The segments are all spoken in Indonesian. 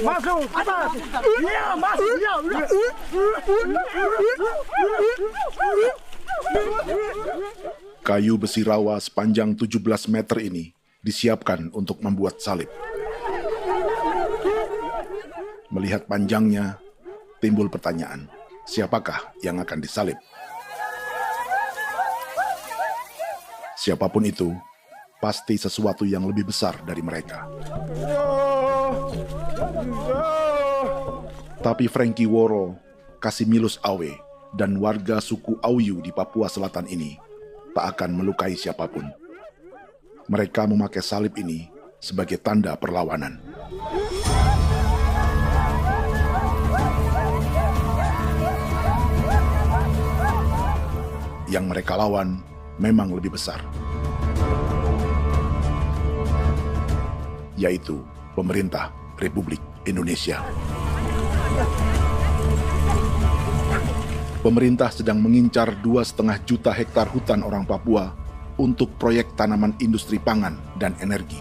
Masuk. Iya, masuk. Kayu besi rawa sepanjang 17 meter ini disiapkan untuk membuat salib. Melihat panjangnya, timbul pertanyaan, siapakah yang akan disalib? Siapapun itu, pasti sesuatu yang lebih besar dari mereka. Tapi Frankie Woro, Casimilus Awe, dan warga suku Auyu di Papua Selatan ini tak akan melukai siapapun. Mereka memakai salib ini sebagai tanda perlawanan. Yang mereka lawan memang lebih besar, yaitu pemerintah Republik Indonesia. Pemerintah sedang mengincar 2,5 juta hektar hutan orang Papua untuk proyek tanaman industri pangan dan energi.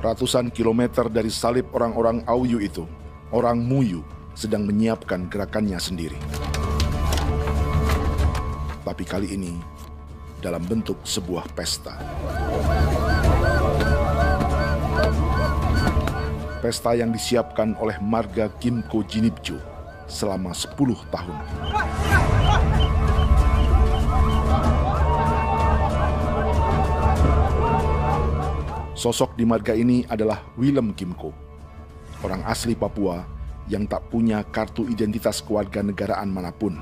Ratusan kilometer dari salib orang-orang Auyu itu, orang Muyu sedang menyiapkan gerakannya sendiri. Tapi kali ini dalam bentuk sebuah pesta. Pesta yang disiapkan oleh marga Kimco Jinibju selama 10 tahun. Sosok di marga ini adalah Willem Kimco, orang asli Papua yang tak punya kartu identitas kewarganegaraan manapun.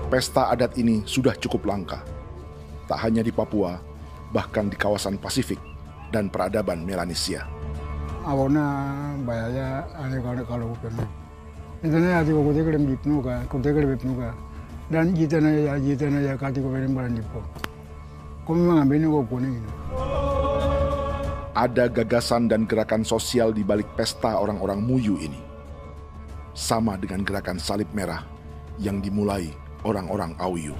Pesta adat ini sudah cukup langka, tak hanya di Papua, bahkan di kawasan Pasifik dan peradaban Melanesia. Awalnya bayarnya ada kalau bukan. Intinya hati kau tegak bipnuka, dan jitana ya kati kau beri barang dipo. Kau memang bini kau kuning. Ada gagasan dan gerakan sosial di balik pesta orang-orang Muyu ini, sama dengan gerakan salib merah yang dimulai orang-orang Auyu.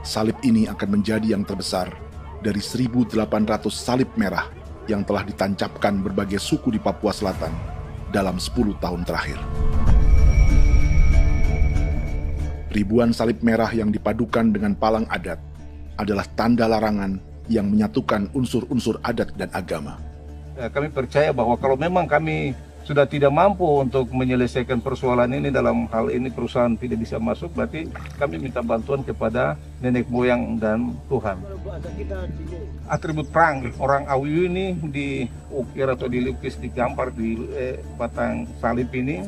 Salib ini akan menjadi yang terbesar dari 1.800 salib merah yang telah ditancapkan berbagai suku di Papua Selatan dalam 10 tahun terakhir. Ribuan salib merah yang dipadukan dengan palang adat adalah tanda larangan yang menyatukan unsur-unsur adat dan agama. Kami percaya bahwa kalau memang kami sudah tidak mampu untuk menyelesaikan persoalan ini, dalam hal ini perusahaan tidak bisa masuk, berarti kami minta bantuan kepada nenek moyang dan Tuhan. Atribut perang orang Auyu ini diukir atau dilukis, digambar di batang salib ini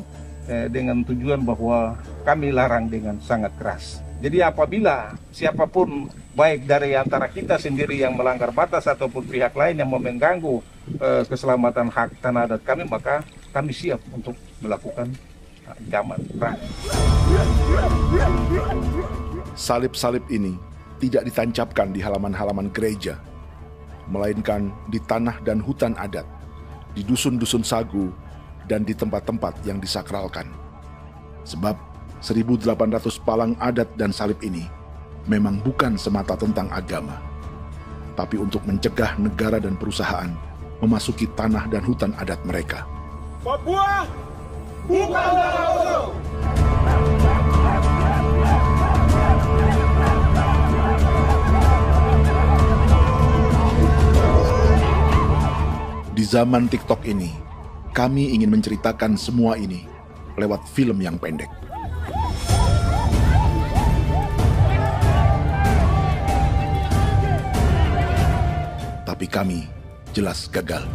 dengan tujuan bahwa kami larang dengan sangat keras. Jadi apabila siapapun, baik dari antara kita sendiri yang melanggar batas ataupun pihak lain yang mau mengganggu keselamatan hak tanah adat kami, maka kami siap untuk melakukan ancaman perang. Salib-salib ini tidak ditancapkan di halaman-halaman gereja, melainkan di tanah dan hutan adat, di dusun-dusun sagu, dan di tempat-tempat yang disakralkan. Sebab 1.800 palang adat dan salib ini memang bukan semata tentang agama, tapi untuk mencegah negara dan perusahaan memasuki tanah dan hutan adat mereka. Papua bukan tanah kosong. Di zaman TikTok ini, kami ingin menceritakan semua ini lewat film yang pendek. Tapi kami jelas gagal.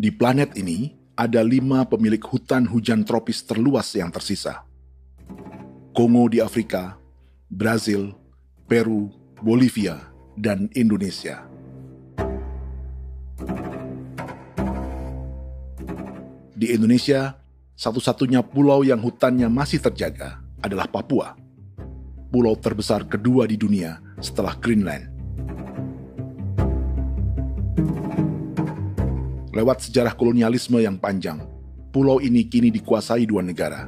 Di planet ini, ada 5 pemilik hutan hujan tropis terluas yang tersisa. Kongo di Afrika, Brazil, Peru, Bolivia, dan Indonesia. Di Indonesia, satu-satunya pulau yang hutannya masih terjaga adalah Papua, pulau terbesar kedua di dunia setelah Greenland. Lewat sejarah kolonialisme yang panjang, pulau ini kini dikuasai 2 negara.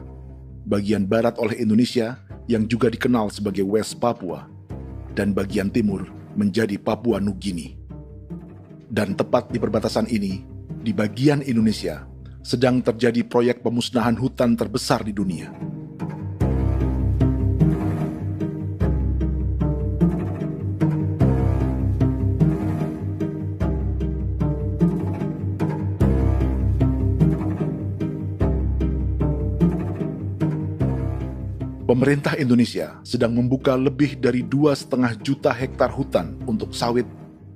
Bagian barat oleh Indonesia yang juga dikenal sebagai West Papua, dan bagian timur menjadi Papua Nugini. Dan tepat di perbatasan ini, di bagian Indonesia, sedang terjadi proyek pemusnahan hutan terbesar di dunia. Pemerintah Indonesia sedang membuka lebih dari 2,5 juta hektar hutan untuk sawit,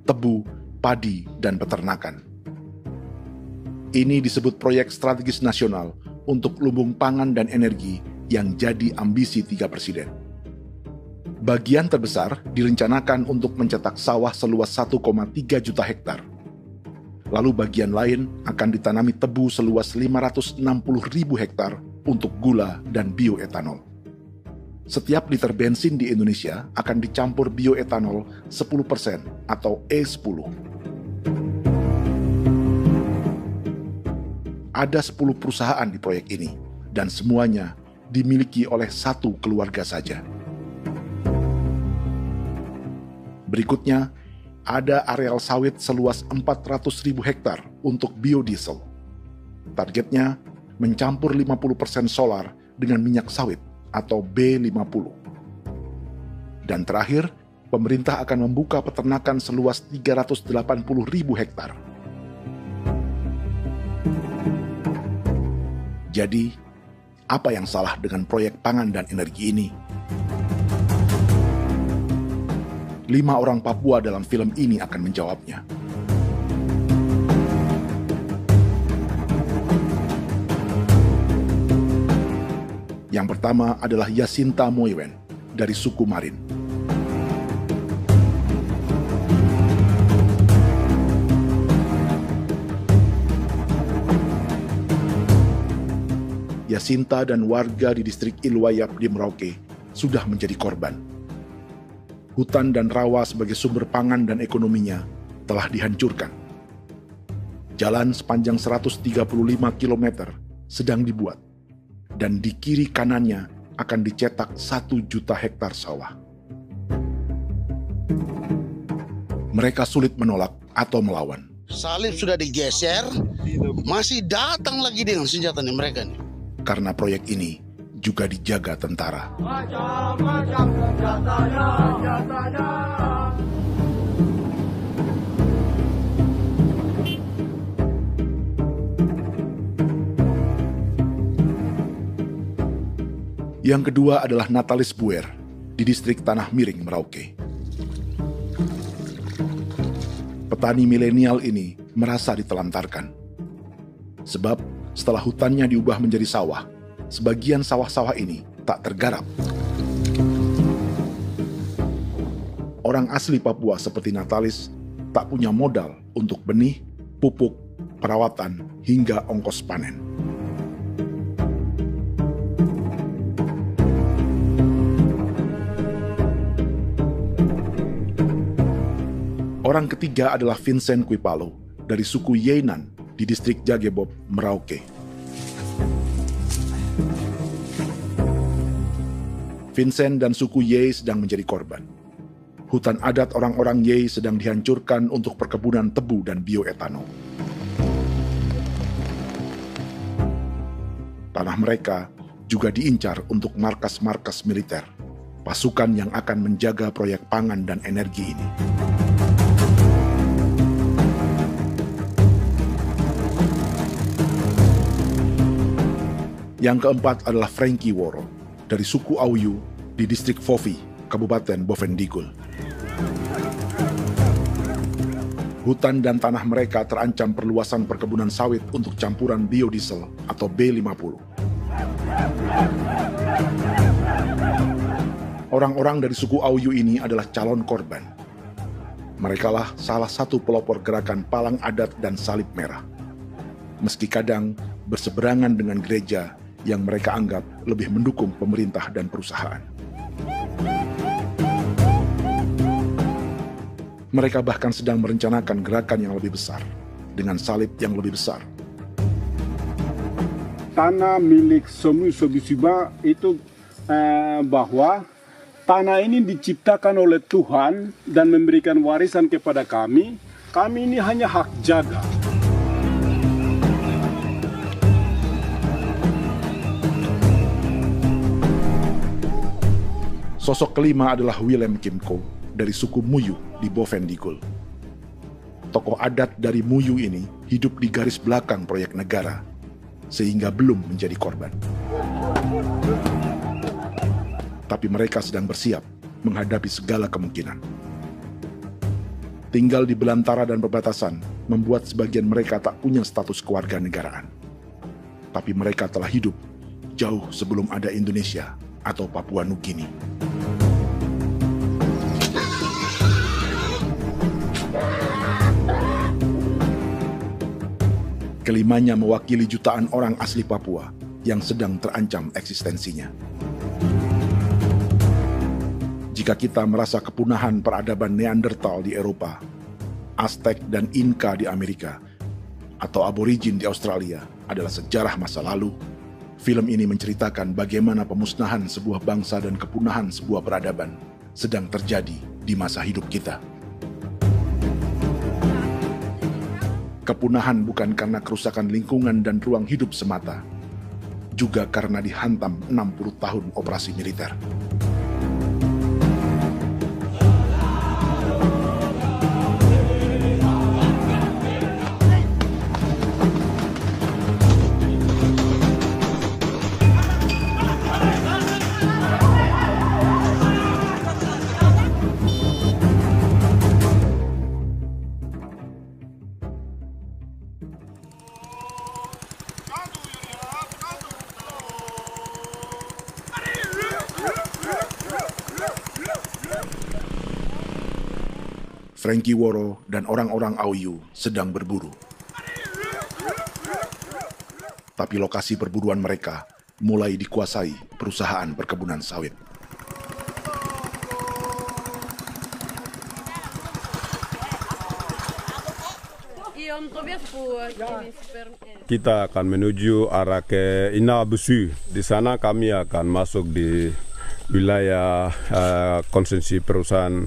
tebu, padi, dan peternakan. Ini disebut proyek strategis nasional untuk lumbung pangan dan energi yang jadi ambisi 3 presiden. Bagian terbesar direncanakan untuk mencetak sawah seluas 1,3 juta hektar. Lalu bagian lain akan ditanami tebu seluas 560.000 hektar untuk gula dan bioetanol. Setiap liter bensin di Indonesia akan dicampur bioetanol 10% atau E10. Ada 10 perusahaan di proyek ini, dan semuanya dimiliki oleh 1 keluarga saja. Berikutnya, ada areal sawit seluas 400.000 hektar untuk biodiesel. Targetnya mencampur 50% solar dengan minyak sawit atau B50. Dan terakhir, pemerintah akan membuka peternakan seluas 380.000 hektar. Jadi, apa yang salah dengan proyek pangan dan energi ini? 5 orang Papua dalam film ini akan menjawabnya. Yang pertama adalah Yasinta Moiwen dari suku Marin. Yasinta dan warga di distrik Ilwayap di Merauke sudah menjadi korban. Hutan dan rawa sebagai sumber pangan dan ekonominya telah dihancurkan. Jalan sepanjang 135 km sedang dibuat, dan di kiri kanannya akan dicetak 1 juta hektar sawah. Mereka sulit menolak atau melawan. Salib sudah digeser, masih datang lagi dengan senjata nih mereka nih. Karena proyek ini juga dijaga tentara. Macam-macam senjatanya. Yang kedua adalah Natalis Buer di distrik Tanah Miring, Merauke. Petani milenial ini merasa ditelantarkan. Sebab setelah hutannya diubah menjadi sawah, sebagian sawah-sawah ini tak tergarap. Orang asli Papua seperti Natalis tak punya modal untuk benih, pupuk, perawatan, hingga ongkos panen. Orang ketiga adalah Vincent Kuipalo dari suku Yenan di distrik Jagebob, Merauke. Vincent dan suku Ye sedang menjadi korban. Hutan adat orang-orang Ye sedang dihancurkan untuk perkebunan tebu dan bioetanol. Tanah mereka juga diincar untuk markas-markas militer, pasukan yang akan menjaga proyek pangan dan energi ini. Yang keempat adalah Frankie Woro dari suku Auyu di distrik Fofi, Kabupaten Bovendigul. Hutan dan tanah mereka terancam perluasan perkebunan sawit untuk campuran biodiesel atau B50. Orang-orang dari suku Auyu ini adalah calon korban. Merekalah salah satu pelopor gerakan Palang Adat dan Salib Merah. Meski kadang berseberangan dengan gereja yang mereka anggap lebih mendukung pemerintah dan perusahaan. Mereka bahkan sedang merencanakan gerakan yang lebih besar, dengan salib yang lebih besar. Tanah milik Somu Sobisiba itu bahwa tanah ini diciptakan oleh Tuhan dan memberikan warisan kepada kami. Kami ini hanya hak jaga. Sosok kelima adalah Willem Kimco dari suku Muyu di Bovendigul. Tokoh adat dari Muyu ini hidup di garis belakang proyek negara, sehingga belum menjadi korban. Tapi mereka sedang bersiap menghadapi segala kemungkinan. Tinggal di belantara dan perbatasan membuat sebagian mereka tak punya status kewarganegaraan. Tapi mereka telah hidup jauh sebelum ada Indonesia atau Papua Nugini. Kelimanya mewakili jutaan orang asli Papua yang sedang terancam eksistensinya. Jika kita merasa kepunahan peradaban Neanderthal di Eropa, Aztec dan Inca di Amerika, atau aborigin di Australia adalah sejarah masa lalu, film ini menceritakan bagaimana pemusnahan sebuah bangsa dan kepunahan sebuah peradaban sedang terjadi di masa hidup kita. Kepunahan bukan karena kerusakan lingkungan dan ruang hidup semata, juga karena dihantam 60 tahun operasi militer. Frankie Woro dan orang-orang Auyu sedang berburu. Tapi lokasi perburuan mereka mulai dikuasai perusahaan perkebunan sawit. Kita akan menuju arah ke Inabusu. Di sana kami akan masuk di wilayah konsesi perusahaan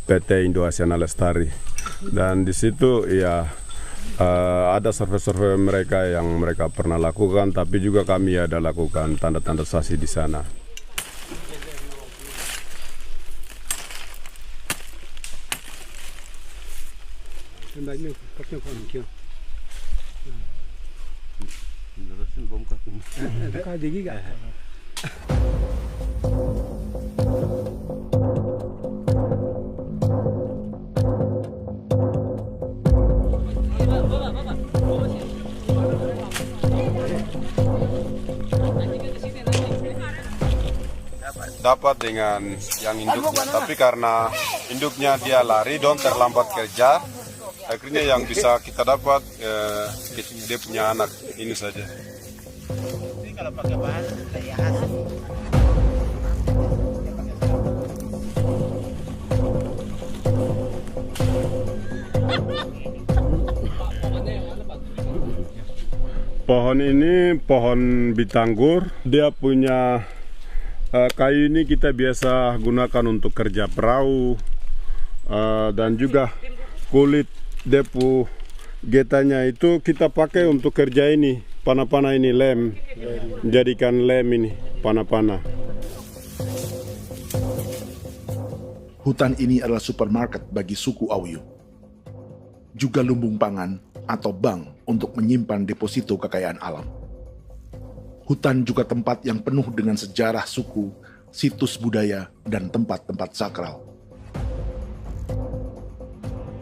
PT Indo Asiana Lestari, dan di situ ya ada survei-survei mereka yang mereka pernah lakukan, tapi juga kami ada lakukan tanda-tanda saksi di sana. Dapat dengan yang induknya, tapi karena induknya dia lari dan terlambat kerja, akhirnya yang bisa kita dapat dia punya anak ini saja. Ini kalau pakai bahan kayak hasil. Pohon ini pohon bitanggur, dia punya kayu ini kita biasa gunakan untuk kerja perahu, dan juga kulit depu getanya itu kita pakai untuk kerja ini, panah-panah ini lem, jadikan lem ini, panah-panah. Hutan ini adalah supermarket bagi suku Auyu. Juga lumbung pangan atau bank untuk menyimpan deposito kekayaan alam. Hutan juga tempat yang penuh dengan sejarah suku, situs budaya, dan tempat-tempat sakral.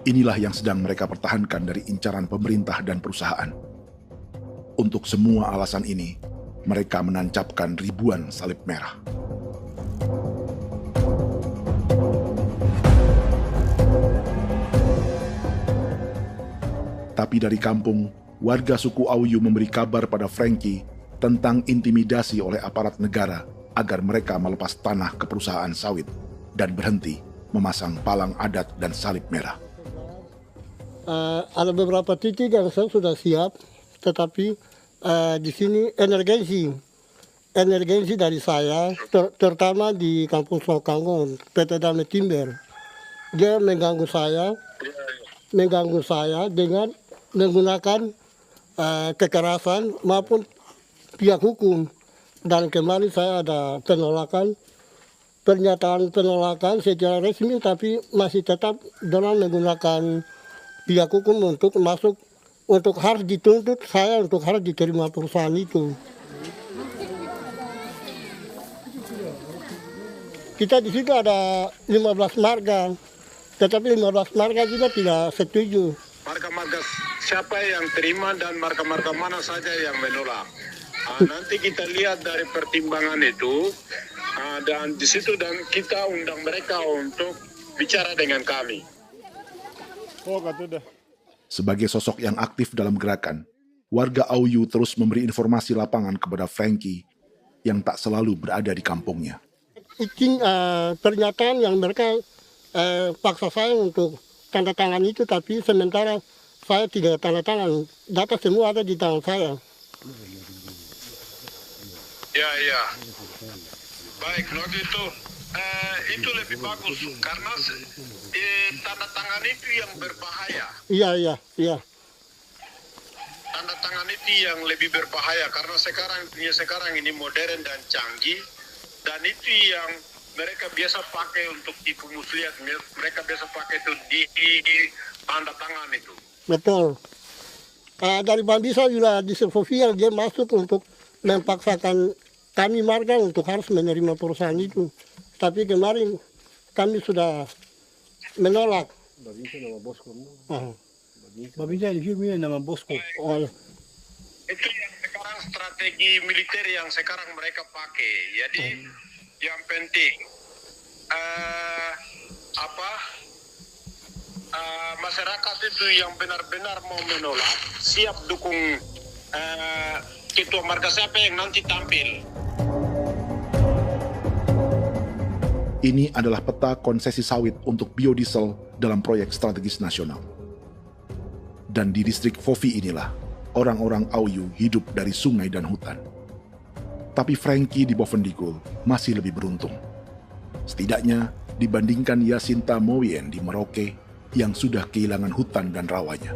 Inilah yang sedang mereka pertahankan dari incaran pemerintah dan perusahaan. Untuk semua alasan ini, mereka menancapkan ribuan salib merah. Tapi dari kampung, warga suku Auyu memberi kabar pada Frankie tentang intimidasi oleh aparat negara agar mereka melepas tanah ke perusahaan sawit dan berhenti memasang palang adat dan salib merah. Ada beberapa titik yang saya sudah siap, tetapi di sini emergensi dari saya, terutama di Kampung Sokanggon, PT Damai Timber. Dia mengganggu saya dengan menggunakan kekerasan maupun pihak hukum. Dan kemarin saya ada pernyataan penolakan secara resmi, tapi masih tetap dengan menggunakan pihak hukum untuk masuk, untuk harus dituntut saya untuk harus diterima perusahaan itu. Kita di situ ada 15 marga, tetapi 15 marga juga tidak setuju. Marga-marga siapa yang terima dan marga-marga mana saja yang menolak. Nanti kita lihat dari pertimbangan itu, dan di situ dan kita undang mereka untuk bicara dengan kami. Sebagai sosok yang aktif dalam gerakan, warga Auyu terus memberi informasi lapangan kepada Frankie yang tak selalu berada di kampungnya. Izin pernyataan yang mereka paksa saya untuk tanda tangan itu, tapi sementara saya tidak tanda tangan. Data semua ada di tangan saya. Ya. Baik, kalau gitu itu lebih bagus karena tanda tangan itu yang berbahaya. Iya. Tanda tangan itu yang lebih berbahaya karena sekarang ini modern dan canggih, dan itu yang mereka biasa pakai untuk tipu muslihat. Mereka biasa pakai itu di tanda tangan itu. Betul. Dari Bambisa juga di Sofia dia masuk untuk memaksakan kami marga untuk harus menerima perusahaan itu. Tapi kemarin kami sudah menolak. Babinsa di sini nama Bosco. Itu yang sekarang strategi militer yang sekarang mereka pakai. Jadi yang penting masyarakat itu yang benar-benar mau menolak siap dukung ketua marga siapa yang nanti tampil. Ini adalah peta konsesi sawit untuk biodiesel dalam proyek strategis nasional. Dan di distrik Fofi inilah, orang-orang Auyu hidup dari sungai dan hutan. Tapi Frankie di Bovendigul masih lebih beruntung. Setidaknya dibandingkan Yasinta Moyen di Merauke yang sudah kehilangan hutan dan rawanya.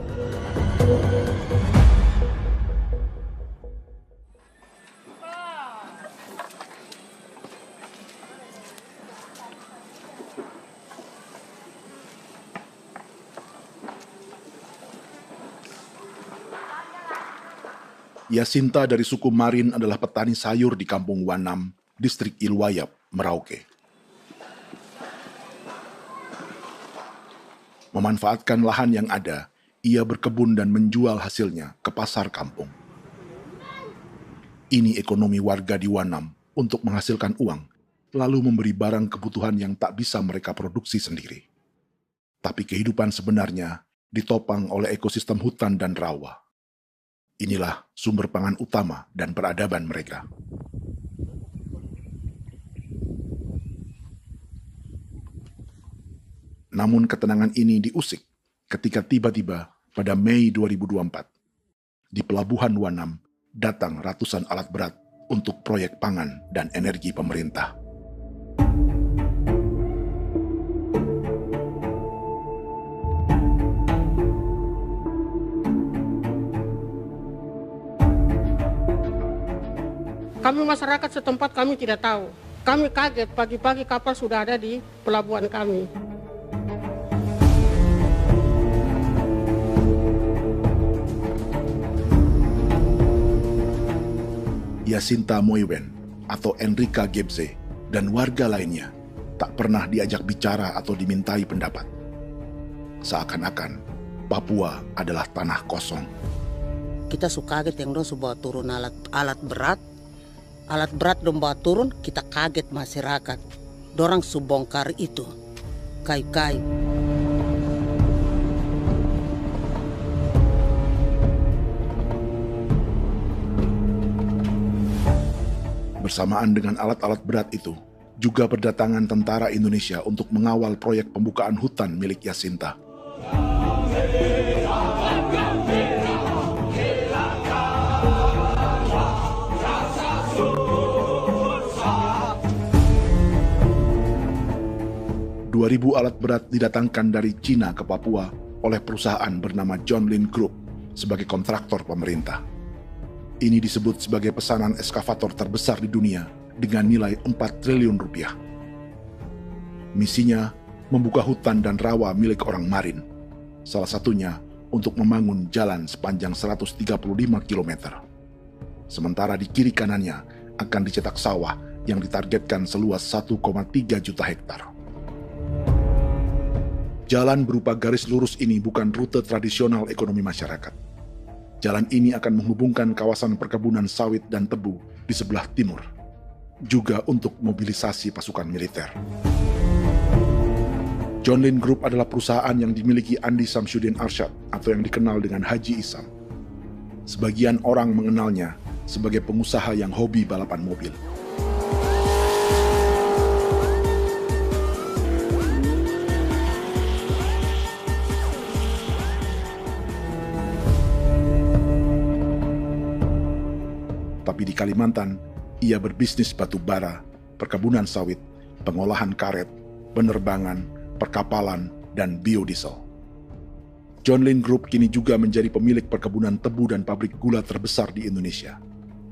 Yasinta dari suku Marin adalah petani sayur di Kampung Wanam, distrik Ilwayap, Merauke. Memanfaatkan lahan yang ada, ia berkebun dan menjual hasilnya ke pasar kampung. Ini ekonomi warga di Wanam untuk menghasilkan uang, lalu memberi barang kebutuhan yang tak bisa mereka produksi sendiri. Tapi kehidupan sebenarnya ditopang oleh ekosistem hutan dan rawa. Inilah sumber pangan utama dan peradaban mereka. Namun ketenangan ini diusik ketika tiba-tiba pada Mei 2024, di Pelabuhan Wanam datang ratusan alat berat untuk proyek pangan dan energi pemerintah. Kami masyarakat setempat kami tidak tahu. Kami kaget pagi-pagi kapal sudah ada di pelabuhan kami. Yasinta Moiwen atau Enrika Gebze dan warga lainnya tak pernah diajak bicara atau dimintai pendapat. Seakan-akan Papua adalah tanah kosong. Kita suka kaget yang dong bawa turun alat berat dong bawa turun, kita kaget masyarakat. Dorang subongkar itu kayu-kayu. Bersamaan dengan alat-alat berat itu, juga berdatangan tentara Indonesia untuk mengawal proyek pembukaan hutan milik Jacinta. Ribu alat berat didatangkan dari Cina ke Papua oleh perusahaan bernama John Lin Group sebagai kontraktor pemerintah. Ini disebut sebagai pesanan eskavator terbesar di dunia dengan nilai 4 triliun rupiah. Misinya membuka hutan dan rawa milik orang Marin, salah satunya untuk membangun jalan sepanjang 135 km. Sementara di kiri kanannya akan dicetak sawah yang ditargetkan seluas 1,3 juta hektar. Jalan berupa garis lurus ini bukan rute tradisional ekonomi masyarakat. Jalan ini akan menghubungkan kawasan perkebunan sawit dan tebu di sebelah timur, juga untuk mobilisasi pasukan militer. John Lin Group adalah perusahaan yang dimiliki Andi Samsudin Arsyad atau yang dikenal dengan Haji Isam. Sebagian orang mengenalnya sebagai pengusaha yang hobi balapan mobil. Tapi di Kalimantan, ia berbisnis batu bara, perkebunan sawit, pengolahan karet, penerbangan, perkapalan, dan biodiesel. John Lin Group kini juga menjadi pemilik perkebunan tebu dan pabrik gula terbesar di Indonesia.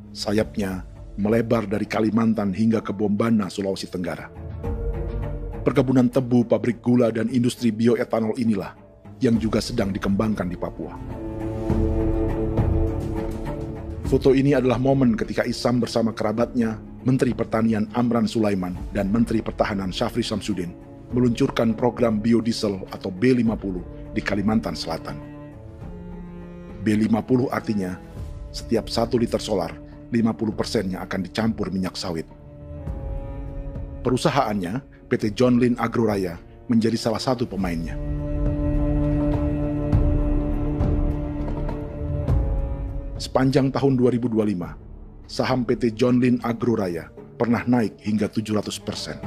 Sayapnya melebar dari Kalimantan hingga ke Bombana, Sulawesi Tenggara. Perkebunan tebu, pabrik gula, dan industri bioetanol inilah yang juga sedang dikembangkan di Papua. Foto ini adalah momen ketika Isam bersama kerabatnya, Menteri Pertanian Amran Sulaiman dan Menteri Pertahanan Syafri Samsudin meluncurkan program biodiesel atau B50 di Kalimantan Selatan. B50 artinya setiap 1 liter solar, 50%-nya akan dicampur minyak sawit. Perusahaannya, PT John Lin Agroraya, menjadi salah satu pemainnya. Sepanjang tahun 2025, saham PT John Lin Agroraya pernah naik hingga 700%.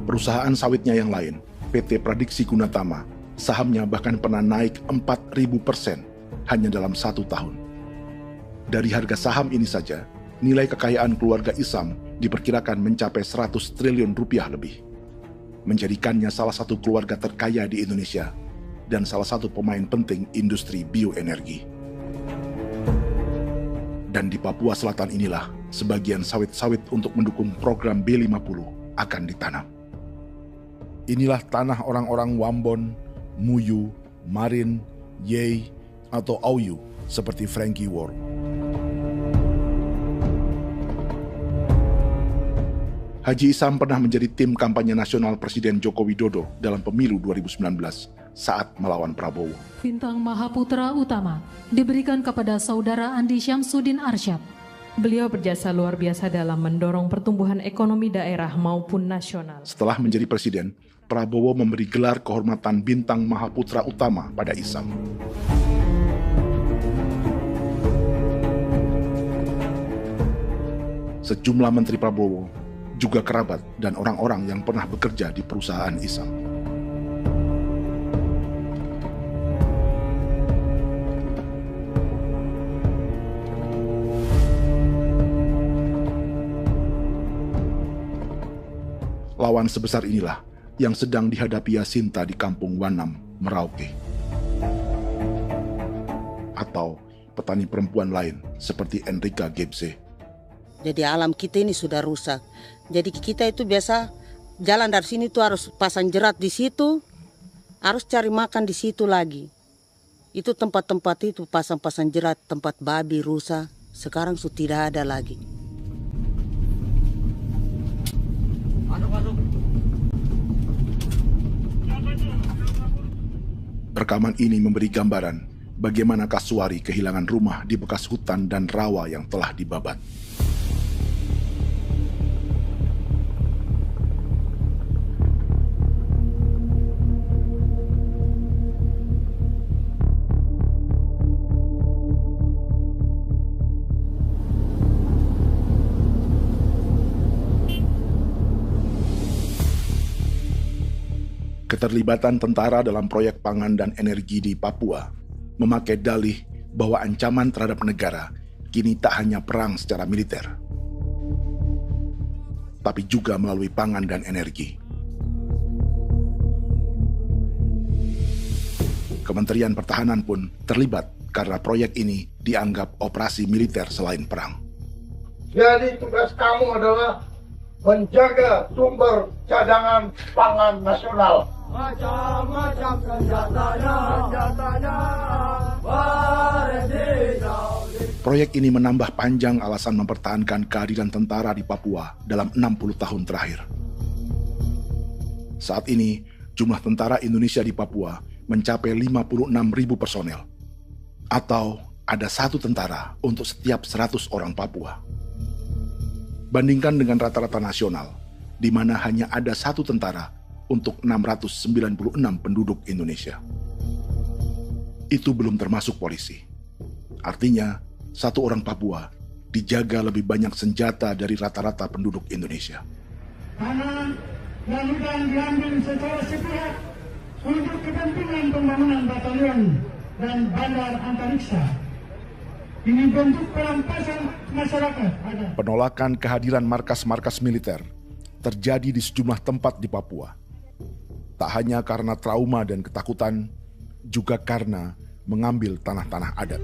Perusahaan sawitnya yang lain, PT Pradiksi Gunatama, sahamnya bahkan pernah naik 4.000% hanya dalam 1 tahun. Dari harga saham ini saja, nilai kekayaan keluarga Isam diperkirakan mencapai 100 triliun rupiah lebih, menjadikannya salah satu keluarga terkaya di Indonesia dan salah satu pemain penting industri bioenergi. Dan di Papua Selatan inilah sebagian sawit-sawit untuk mendukung program B50 akan ditanam. Inilah tanah orang-orang Wambon, Muyu, Marin, Yei, atau Auyu seperti Frankie Wor. Haji Isam pernah menjadi tim kampanye nasional Presiden Joko Widodo dalam pemilu 2019 saat melawan Prabowo. Bintang Mahaputra Utama diberikan kepada Saudara Andi Syamsuddin Arsyad. Beliau berjasa luar biasa dalam mendorong pertumbuhan ekonomi daerah maupun nasional. Setelah menjadi presiden, Prabowo memberi gelar kehormatan Bintang Mahaputra Utama pada Isam. Sejumlah menteri Prabowo, juga kerabat dan orang-orang yang pernah bekerja di perusahaan Isam. Lawan sebesar inilah yang sedang dihadapi Jacinta di kampung Wanam, Merauke. Atau petani perempuan lain seperti Enrika Gebze. Jadi alam kita ini sudah rusak. Jadi kita itu biasa jalan dari sini tuh harus pasang jerat di situ, harus cari makan di situ lagi. Itu tempat-tempat itu pasang-pasang jerat, tempat babi, rusa, sekarang sudah tidak ada lagi. Rekaman ini memberi gambaran bagaimana Kasuari kehilangan rumah di bekas hutan dan rawa yang telah dibabat. Keterlibatan tentara dalam proyek pangan dan energi di Papua memakai dalih bahwa ancaman terhadap negara kini tak hanya perang secara militer, tapi juga melalui pangan dan energi. Kementerian Pertahanan pun terlibat karena proyek ini dianggap operasi militer selain perang. Jadi tugas kamu adalah menjaga sumber cadangan pangan nasional. Macam-macam senjatanya, Proyek ini menambah panjang alasan mempertahankan kehadiran tentara di Papua dalam 60 tahun terakhir. Saat ini, jumlah tentara Indonesia di Papua mencapai 56.000 personel, atau ada 1 tentara untuk setiap 100 orang Papua. Bandingkan dengan rata-rata nasional, di mana hanya ada 1 tentara untuk 696 penduduk Indonesia. Itu belum termasuk polisi. Artinya, 1 orang Papua dijaga lebih banyak senjata dari rata-rata penduduk Indonesia. Tanah dan hutan diambil secara sepihak untuk kepentingan pembangunan batalion dan bandar antariksa. Ini bentuk perampasan masyarakat. Penolakan kehadiran markas-markas militer terjadi di sejumlah tempat di Papua. Tak hanya karena trauma dan ketakutan, juga karena mengambil tanah-tanah adat.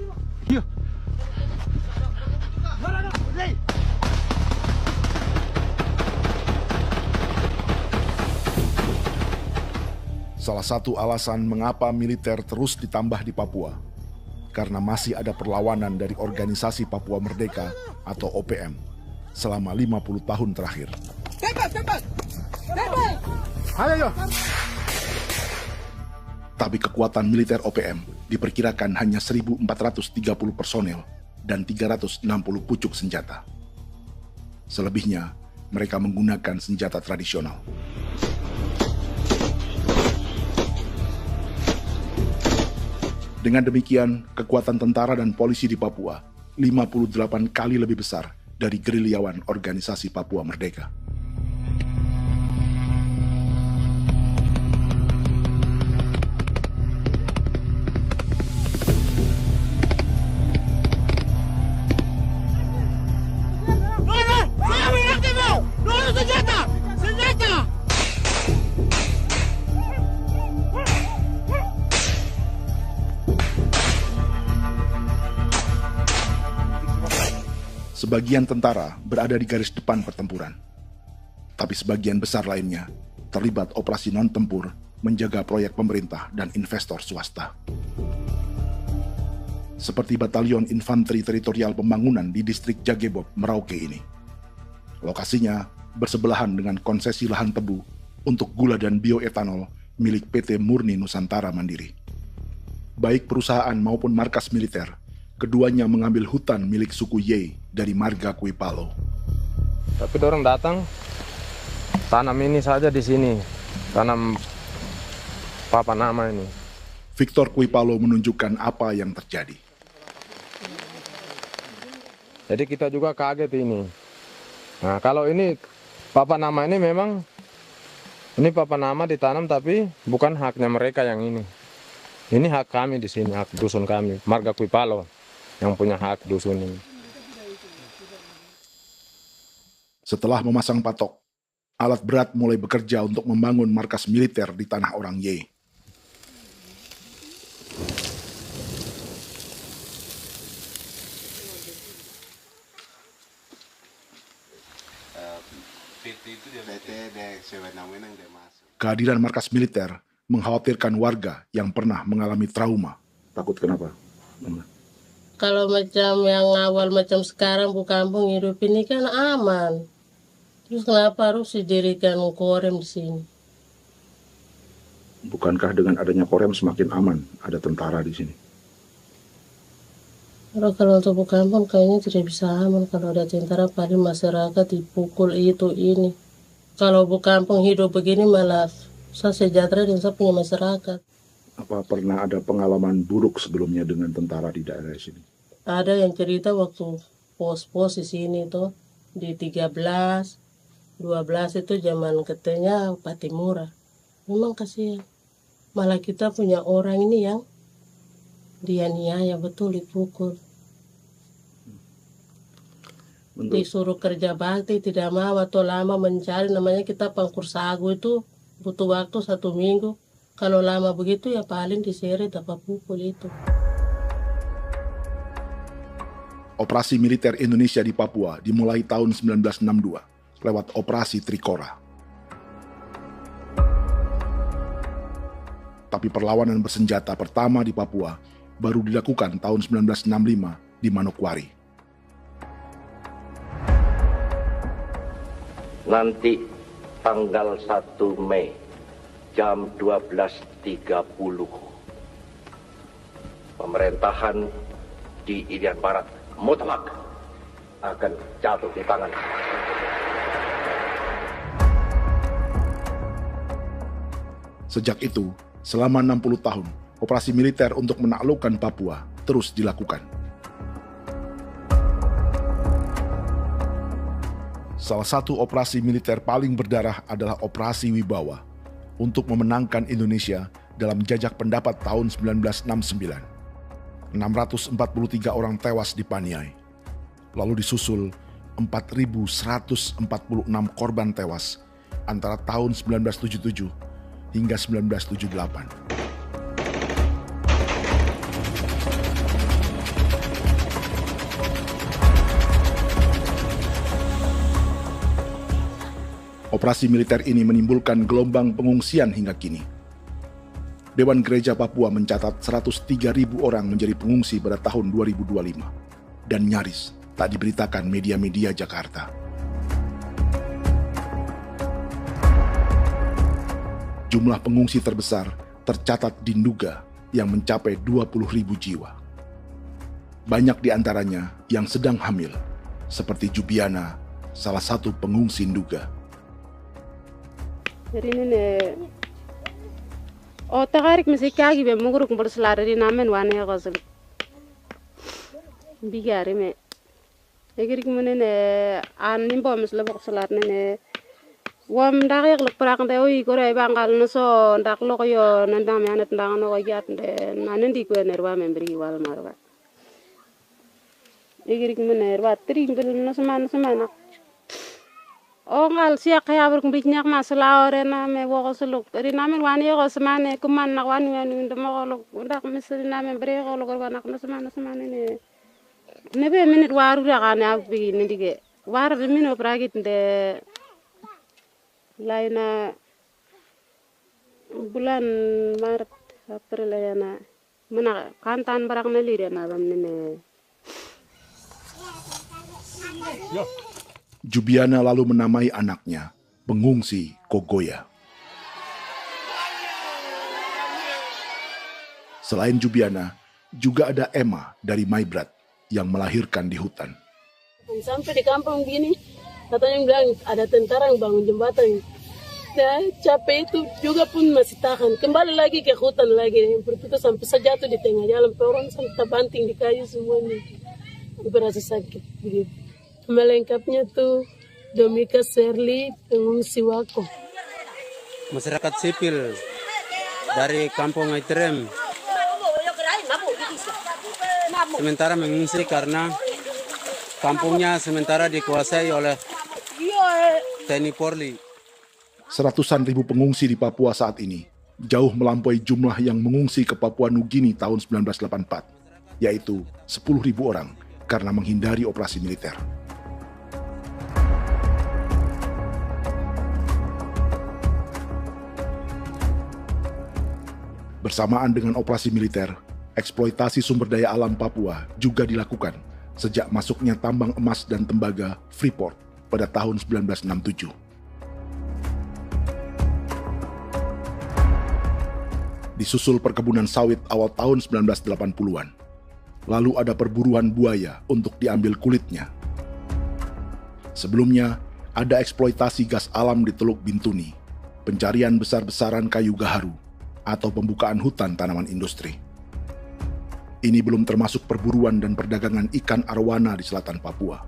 Salah satu alasan mengapa militer terus ditambah di Papua, karena masih ada perlawanan dari Organisasi Papua Merdeka atau OPM selama 50 tahun terakhir. Ayo. Tapi kekuatan militer OPM diperkirakan hanya 1.430 personel dan 360 pucuk senjata. Selebihnya, mereka menggunakan senjata tradisional. Dengan demikian, kekuatan tentara dan polisi di Papua 58 kali lebih besar dari gerilyawan Organisasi Papua Merdeka. Sebagian tentara berada di garis depan pertempuran, tapi sebagian besar lainnya terlibat operasi non-tempur menjaga proyek pemerintah dan investor swasta. Seperti Batalion Infanteri Teritorial Pembangunan di distrik Jagebob, Merauke ini. Lokasinya bersebelahan dengan konsesi lahan tebu untuk gula dan bioetanol milik PT Murni Nusantara Mandiri. Baik perusahaan maupun markas militer, keduanya mengambil hutan milik suku Ye dari marga Kuipalo. Tapi orang datang tanam ini saja di sini, tanam papan nama ini. Victor Kuipalo menunjukkan apa yang terjadi. Jadi kita juga kaget ini. Nah, kalau ini papan nama ini memang ini papan nama ditanam tapi bukan haknya mereka yang ini. Ini hak kami di sini, hak dusun kami, marga Kuipalo yang punya hak dusun ini. Setelah memasang patok, alat berat mulai bekerja untuk membangun markas militer di tanah orang Ye. Kehadiran markas militer mengkhawatirkan warga yang pernah mengalami trauma. Takut kenapa? Kalau macam yang awal macam sekarang bu kampung hidup ini kan aman. Terus kenapa harus didirikan korem di sini? Bukankah dengan adanya Korem semakin aman ada tentara di sini? Kalau untuk Bukampung kayaknya tidak bisa aman kalau ada tentara, paling masyarakat dipukul itu ini. Kalau Bukampung hidup begini malah saya sejahtera dan saya punya masyarakat. Apa pernah ada pengalaman buruk sebelumnya dengan tentara di daerah sini? Ada yang cerita waktu pos-pos di sini tuh di 13, 12 itu zaman katanya Patimura. Memang kasihan. Malah kita punya orang ini yang dianiaya betul, dipukul. Disuruh kerja bakti tidak mau atau lama mencari, namanya kita pangkur sagu itu butuh waktu 1 minggu. Kalau lama begitu ya paling diseret apa pukul itu. Operasi militer Indonesia di Papua dimulai tahun 1962 lewat Operasi Trikora. Tapi perlawanan bersenjata pertama di Papua baru dilakukan tahun 1965 di Manokwari. Nanti tanggal 1 Mei jam 12.30 pemerintahan di Irian Barat mutlak akan jatuh di tangan. Sejak itu, selama 60 tahun, operasi militer untuk menaklukkan Papua terus dilakukan. Salah satu operasi militer paling berdarah adalah Operasi Wibawa untuk memenangkan Indonesia dalam jajak pendapat tahun 1969. 643 orang tewas di Paniai. Lalu disusul 4.146 korban tewas antara tahun 1977 hingga 1978. Operasi militer ini menimbulkan gelombang pengungsian hingga kini. Dewan Gereja Papua mencatat 103.000 orang menjadi pengungsi pada tahun 2025 dan nyaris tak diberitakan media-media Jakarta. Jumlah pengungsi terbesar tercatat di Nduga yang mencapai 20.000 jiwa. Banyak di antaranya yang sedang hamil, seperti Jubiana, salah satu pengungsi Nduga. Jadi ini takarik masih kaki be muguruk berselari namen wane kosel. Bigari me. Egirik munene an nimbo mesle berselar nene. Wam darik lek prak nda oi gore bangal no so ndak lo yo nanda me anet ndang no yat nde nanen di ko nerwa membri wal marwa. Egirik munene wa tri bel no semana. Ngal siak kaya berkumpulnya masalah orang me wakosuluk. Ri namen wani ko semane kuman nak wani ndemo ko ndak misri namen bre ko lo nak no semana ne. Nebe minit waru ra kana bi nindige. War be mino pragit de laina bulan Maret April yana mana kantan barang na lire na bam ne. Jubiana lalu menamai anaknya pengungsi Kogoya. Selain Jubiana, juga ada Emma dari Maibrat yang melahirkan di hutan. Sampai di kampung gini, katanya bilang ada tentara yang bangun jembatan. Nah, capek itu juga pun masih tahan. Kembali lagi ke hutan lagi. Itu sampai sejatuh di tengah jalan. Orang sampai terbanting di kayu semuanya. Berasa sakit begitu. Melengkapnya tuh Domika Serli, pengungsi Wako. Masyarakat sipil dari Kampung Aitrem sementara mengungsi karena kampungnya sementara dikuasai oleh TNI Polri. Seratusan ribu pengungsi di Papua saat ini jauh melampaui jumlah yang mengungsi ke Papua Nugini tahun 1984, yaitu 10.000 orang karena menghindari operasi militer. Bersamaan dengan operasi militer, eksploitasi sumber daya alam Papua juga dilakukan sejak masuknya tambang emas dan tembaga Freeport pada tahun 1967. Disusul perkebunan sawit awal tahun 1980-an. Lalu ada perburuan buaya untuk diambil kulitnya. Sebelumnya, ada eksploitasi gas alam di Teluk Bintuni, pencarian besar-besaran kayu gaharu, atau pembukaan hutan tanaman industri. Ini belum termasuk perburuan dan perdagangan ikan arwana di selatan Papua,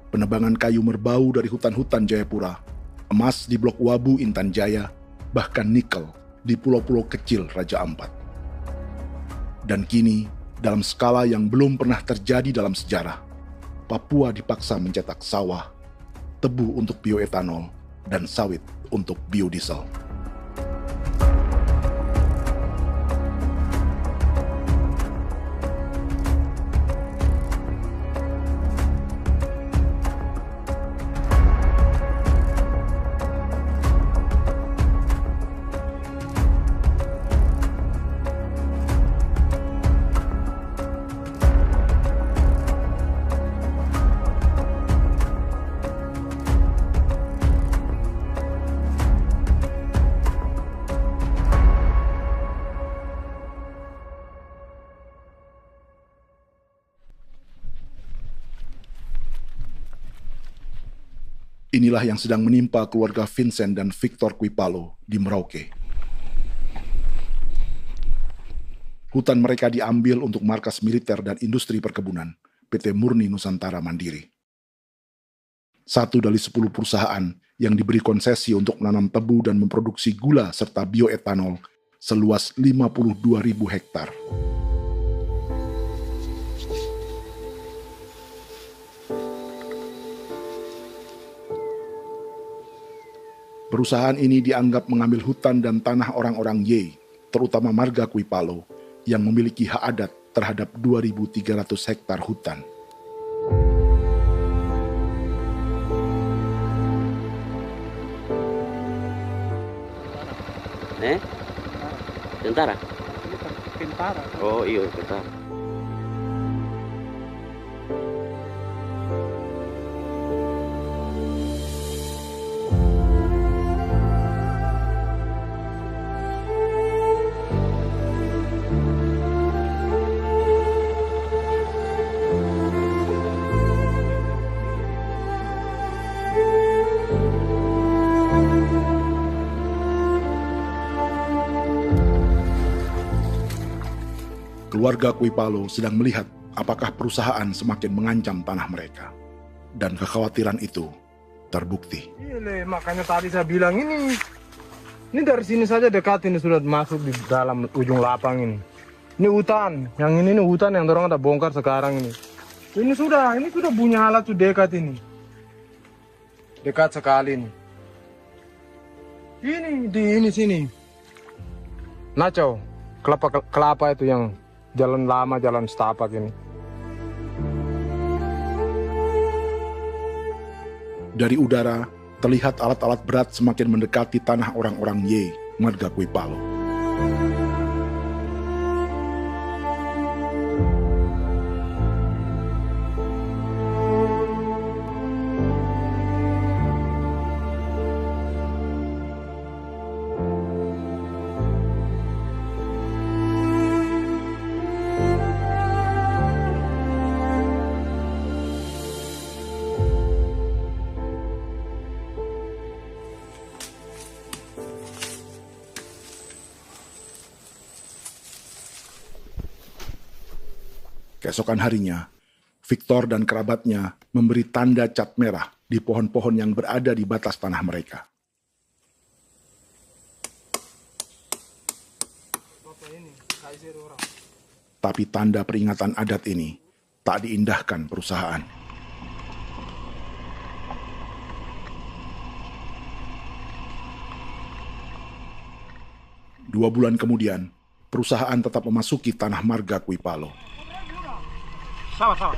penebangan kayu merbau dari hutan-hutan Jayapura, emas di Blok Wabu Intan Jaya, bahkan nikel di pulau-pulau kecil Raja Ampat. Dan kini, dalam skala yang belum pernah terjadi dalam sejarah, Papua dipaksa mencetak sawah, tebu untuk bioetanol, dan sawit untuk biodiesel. Inilah yang sedang menimpa keluarga Vincent dan Victor Kuipalo di Merauke. Hutan mereka diambil untuk markas militer dan industri perkebunan, PT Murni Nusantara Mandiri. 1 dari 10 perusahaan yang diberi konsesi untuk menanam tebu dan memproduksi gula serta bioetanol seluas 52.000 hektar. Perusahaan ini dianggap mengambil hutan dan tanah orang-orang Ye, terutama marga Kuipalo, yang memiliki hak adat terhadap 2.300 hektar hutan. Tentara? Tentara. Oh iya, tentara. Keluarga Kuipalo sedang melihat apakah perusahaan semakin mengancam tanah mereka. Dan kekhawatiran itu terbukti. Iya, makanya tadi saya bilang ini dari sini saja dekat, ini sudah masuk di dalam ujung lapang ini. Ini hutan, yang ini hutan yang dorong ada bongkar sekarang ini. Ini sudah punya alat tuh dekat ini. Dekat sekali ini. Ini di sini. Nacau, kelapa itu yang jalan lama, jalan setapak ini. Dari udara, terlihat alat-alat berat semakin mendekati tanah orang-orang Ye, marga Kuipalo. Keesokan harinya, Victor dan kerabatnya memberi tanda cat merah di pohon-pohon yang berada di batas tanah mereka. Tapi tanda peringatan adat ini tak diindahkan perusahaan. Dua bulan kemudian, perusahaan tetap memasuki tanah marga Kuipalo. Sama-sama.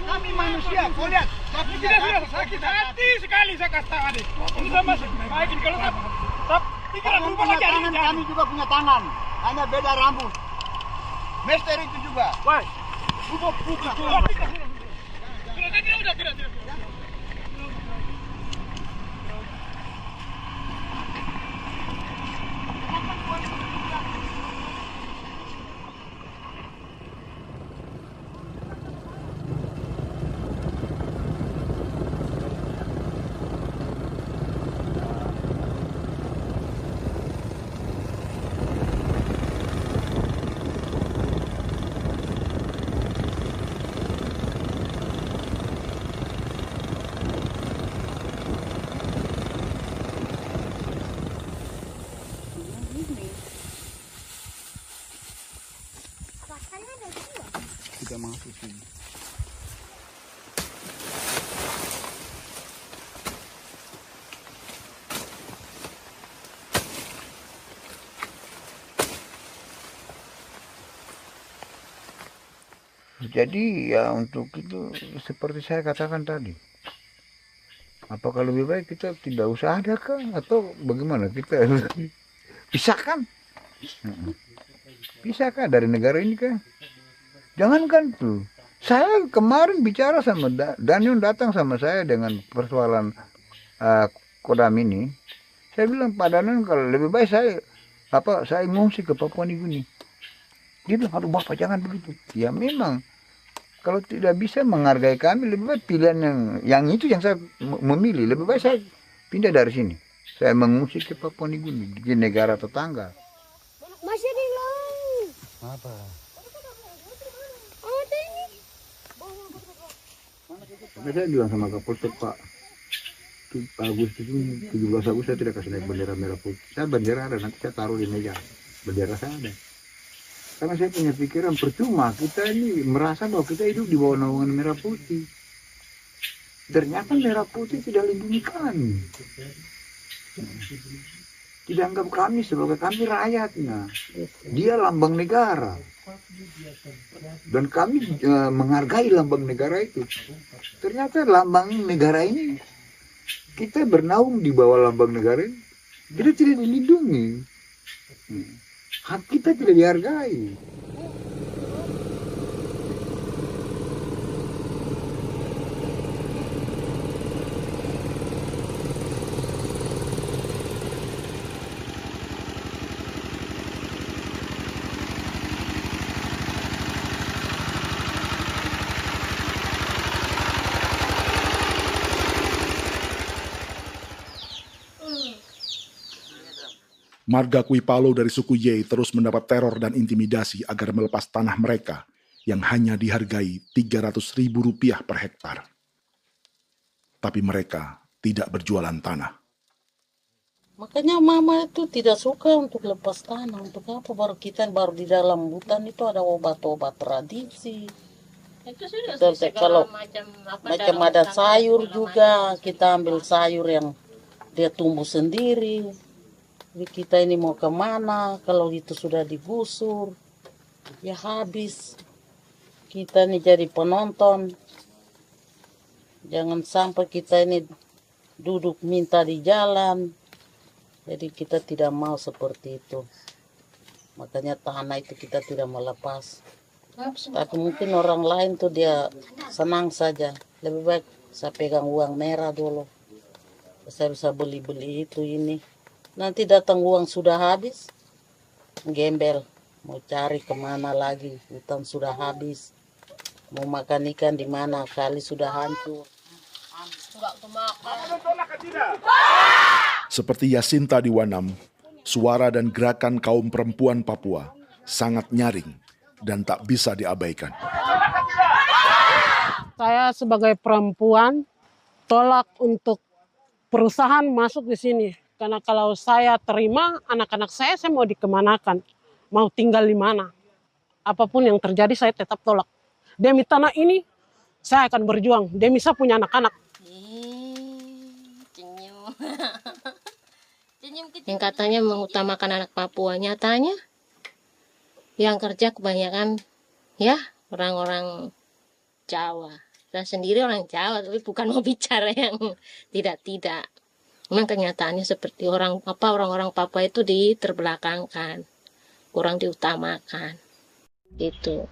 Kami manusia, kau lihat. Tapi tidak sakit hati sekali saya kasih tahu adik. Ini sama baik kalau pikiran berubah lagi hari ini. Kami juga punya tangan, hanya beda rambut. Mister itu juga. Wah, buka. Tidak. kita masukin. Jadi ya untuk itu seperti saya katakan tadi, apakah lebih baik kita tidak usah ada kan atau bagaimana, kita pisahkan, pisahkan dari negara ini kan? Jangankan tuh, saya kemarin bicara sama Daniel, datang sama saya dengan persoalan Kodam ini, saya bilang Pak Daniel kalau lebih baik saya ngungsi ke Papua Nugini. Dia bilang, aduh Bapak jangan begitu. Ya memang kalau tidak bisa menghargai kami, lebih baik pilihan yang itu yang saya memilih. Lebih baik saya pindah dari sini. Saya mengungsi ke Papua Nugini, di negara tetangga. Masih di laut. Apa? Saya bilang sama Kapolsek Pak, Agustus ini 17 Agustus saya tidak kasih naik bendera merah putih. Saya bendera ada, nanti saya taruh di meja. Bendera saya ada. Karena saya punya pikiran percuma kita ini merasa bahwa kita hidup di bawah naungan merah putih. Ternyata merah putih tidak lindungi kami. Tidak anggap kami sebagai kami rakyatnya. Dia lambang negara. Dan kami menghargai lambang negara itu. Ternyata lambang negara ini, kita bernaung di bawah lambang negara ini, kita tidak dilindungi. Hak kita tidak dihargai. Marga Kuipalo dari suku Ye terus mendapat teror dan intimidasi agar melepas tanah mereka yang hanya dihargai Rp300.000 per hektar. Tapi mereka tidak berjualan tanah. Makanya mama itu tidak suka untuk lepas tanah. Untuk apa? Baru di dalam hutan itu ada obat-obat tradisi. Itu sudah Kalau macam ada sayur juga, kita ambil sayur yang dia tumbuh sendiri. Jadi kita ini mau kemana, kalau itu sudah digusur, ya habis. Kita ini jadi penonton. Jangan sampai kita ini duduk minta di jalan. Jadi kita tidak mau seperti itu. Makanya tanah itu kita tidak melepas. Tapi mungkin orang lain tuh dia senang saja. Lebih baik saya pegang uang merah dulu. Saya bisa beli-beli itu ini. Nanti datang uang sudah habis, gembel, mau cari kemana lagi, hutan sudah habis, mau makan ikan di mana, kali sudah hancur. Seperti Yasinta di Wanam, suara dan gerakan kaum perempuan Papua sangat nyaring dan tak bisa diabaikan. Saya sebagai perempuan tolak untuk perusahaan masuk di sini. Karena kalau saya terima anak-anak saya mau dikemanakan, mau tinggal di mana. Apapun yang terjadi saya tetap tolak. Demi tanah ini saya akan berjuang, demi saya punya anak-anak. Yang katanya mengutamakan anak Papua, nyatanya yang kerja kebanyakan ya orang-orang Jawa. Saya sendiri orang Jawa, tapi bukan mau bicara yang tidak-tidak. Memang kenyataannya seperti orang-orang Papua itu diterbelakangkan, kurang diutamakan. Itu.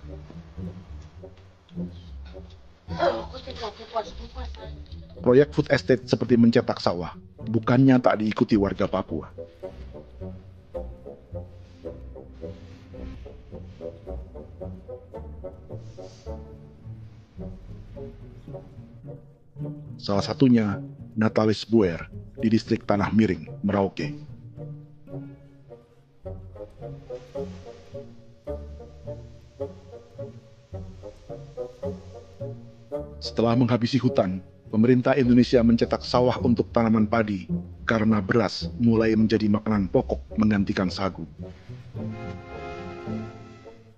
Proyek food estate seperti mencetak sawah, bukannya tak diikuti warga Papua. Salah satunya Natalis Buer di distrik Tanah Miring, Merauke. Setelah menghabisi hutan, pemerintah Indonesia mencetak sawah untuk tanaman padi karena beras mulai menjadi makanan pokok menggantikan sagu.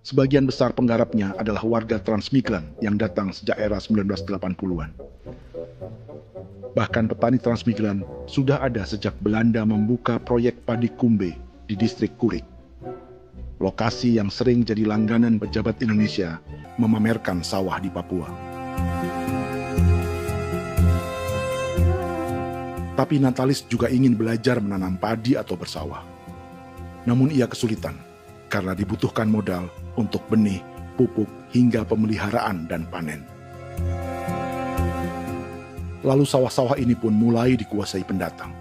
Sebagian besar penggarapnya adalah warga transmigran yang datang sejak era 1980-an. Bahkan petani transmigran sudah ada sejak Belanda membuka proyek padi kumbe di distrik Kurik. Lokasi yang sering jadi langganan pejabat Indonesia memamerkan sawah di Papua. Tapi Natalis juga ingin belajar menanam padi atau bersawah. Namun ia kesulitan karena dibutuhkan modal untuk benih, pupuk, hingga pemeliharaan dan panen. Lalu sawah-sawah ini pun mulai dikuasai pendatang.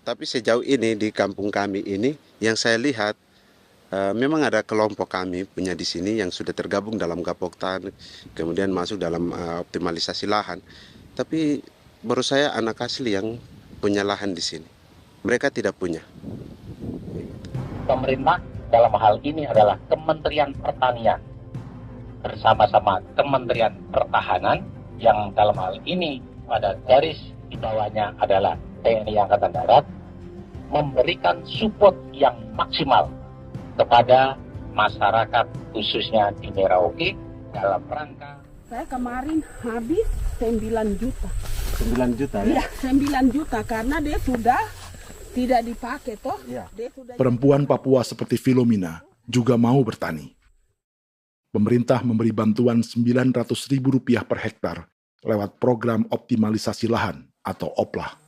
Tapi sejauh ini di kampung kami ini yang saya lihat memang ada kelompok kami punya di sini yang sudah tergabung dalam Gapoktan, kemudian masuk dalam optimalisasi lahan. Tapi baru saya anak asli yang punya lahan di sini. Mereka tidak punya. Pemerintah dalam hal ini adalah Kementerian Pertanian bersama-sama Kementerian Pertahanan yang dalam hal ini pada garis di bawahnya adalah TNI Angkatan Darat, memberikan support yang maksimal kepada masyarakat khususnya di Merauke dalam rangka. Saya kemarin habis 9 juta. 9 juta ya? Iya, 9 juta karena dia sudah tidak dipakai toh. Ya. Perempuan Papua seperti Filomena juga mau bertani. Pemerintah memberi bantuan Rp900.000 per hektar lewat program optimalisasi lahan atau OPLAH.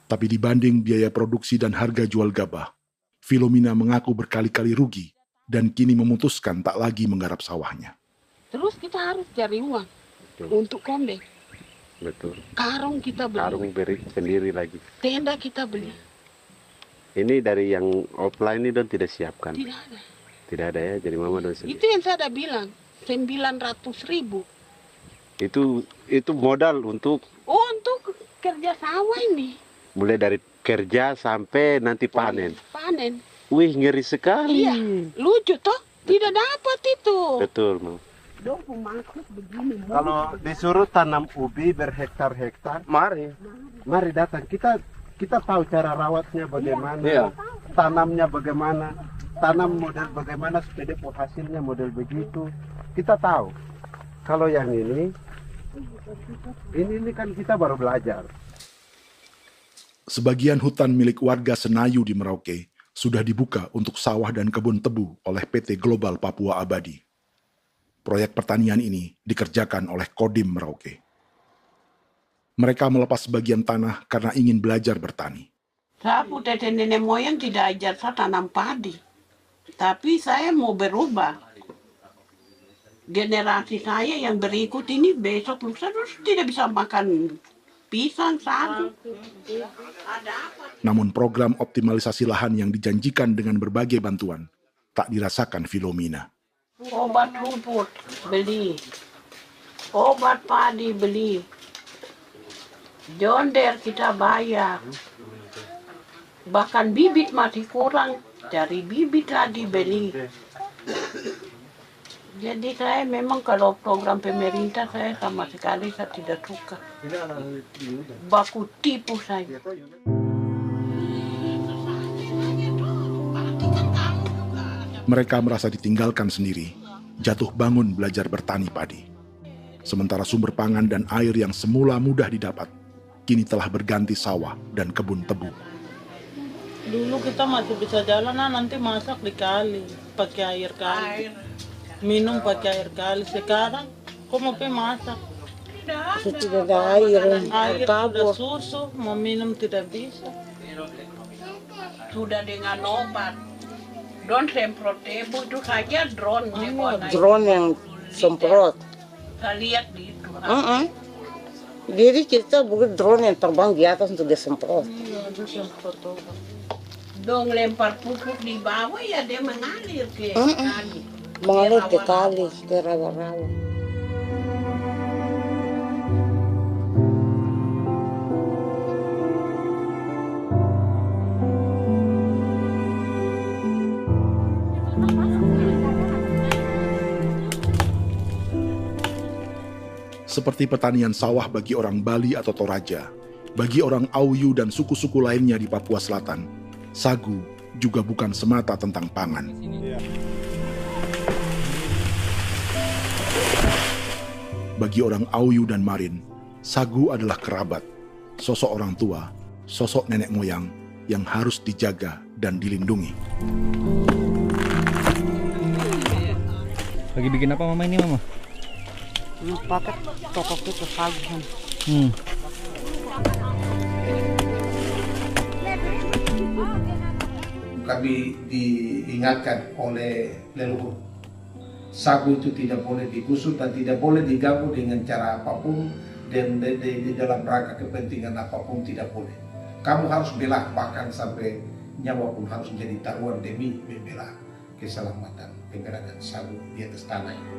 Tapi dibanding biaya produksi dan harga jual gabah, Filomena mengaku berkali-kali rugi dan kini memutuskan tak lagi menggarap sawahnya. Terus kita harus cari uang untuk kondek. Betul. Karung kita beli. Karung beri sendiri lagi. Tenda kita beli. Ini dari yang offline ini don tidak siapkan. Tidak ada. Tidak ada ya, jadi mama don sendiri. Itu yang saya bilang, 900.000. Itu modal untuk kerja sawah ini. Mulai dari kerja sampai nanti panen. Panen. Wih, ngeri sekali. Iya, lucu toh? Tidak dapat itu. Betul, Mam. Kalau disuruh tanam ubi berhektar-hektar, mari datang. Kita tahu cara rawatnya bagaimana, iya. Tanamnya bagaimana, tanam model bagaimana supaya hasilnya model begitu. Kita tahu. Kalau yang ini kan kita baru belajar. Sebagian hutan milik warga Senayu di Merauke sudah dibuka untuk sawah dan kebun tebu oleh PT Global Papua Abadi. Proyek pertanian ini dikerjakan oleh Kodim Merauke. Mereka melepas sebagian tanah karena ingin belajar bertani. Saya punya nenek moyang tidak ajar saya tanam padi. Tapi saya mau berubah. Generasi saya yang berikut ini besok lusa tidak bisa makan pisang, sagu. Namun program optimalisasi lahan yang dijanjikan dengan berbagai bantuan tak dirasakan Filomena. Obat rumput beli, obat padi beli, jonder kita bayar, bahkan bibit masih kurang, cari bibit lagi beli. Jadi saya memang kalau program pemerintah saya sama sekali saya tidak suka. Baku tipu saya. Mereka merasa ditinggalkan sendiri, jatuh bangun belajar bertani padi. Sementara sumber pangan dan air yang semula mudah didapat, kini telah berganti sawah dan kebun tebu. Dulu kita masih bisa jalan, nanti masak di kali, pakai air kali. Minum pakai air kali. Sekarang, kok mau masak? Tidak ada air. Air sudah susu, mau minum tidak bisa. Sudah dengan obat. Drone semprot tebu itu saja drone. Drone yang semprot. Saya lihat di itu. Jadi kita bukan drone yang terbang di atas untuk disemprot. Dong lempar pupuk di bawah ya dia mengalir ke kali. Mengalir ke kali, ke rawa-rawa. Seperti pertanian sawah bagi orang Bali atau Toraja, Bagi orang Auyu dan suku-suku lainnya di Papua Selatan, sagu juga bukan semata tentang pangan. Bagi orang Auyu dan Marin, sagu adalah kerabat, sosok orang tua, sosok nenek moyang yang harus dijaga dan dilindungi. Lagi bikin apa mama ini mama? Pakai tokok itu sagu. Kami diingatkan oleh leluhur, sagu itu tidak boleh digusur dan tidak boleh diganggu dengan cara apapun, dan di dalam rangka kepentingan apapun tidak boleh. Kamu harus bela, bahkan sampai nyawa pun harus menjadi taruhan demi membela keselamatan pergerakan sagu di atas tanah ini.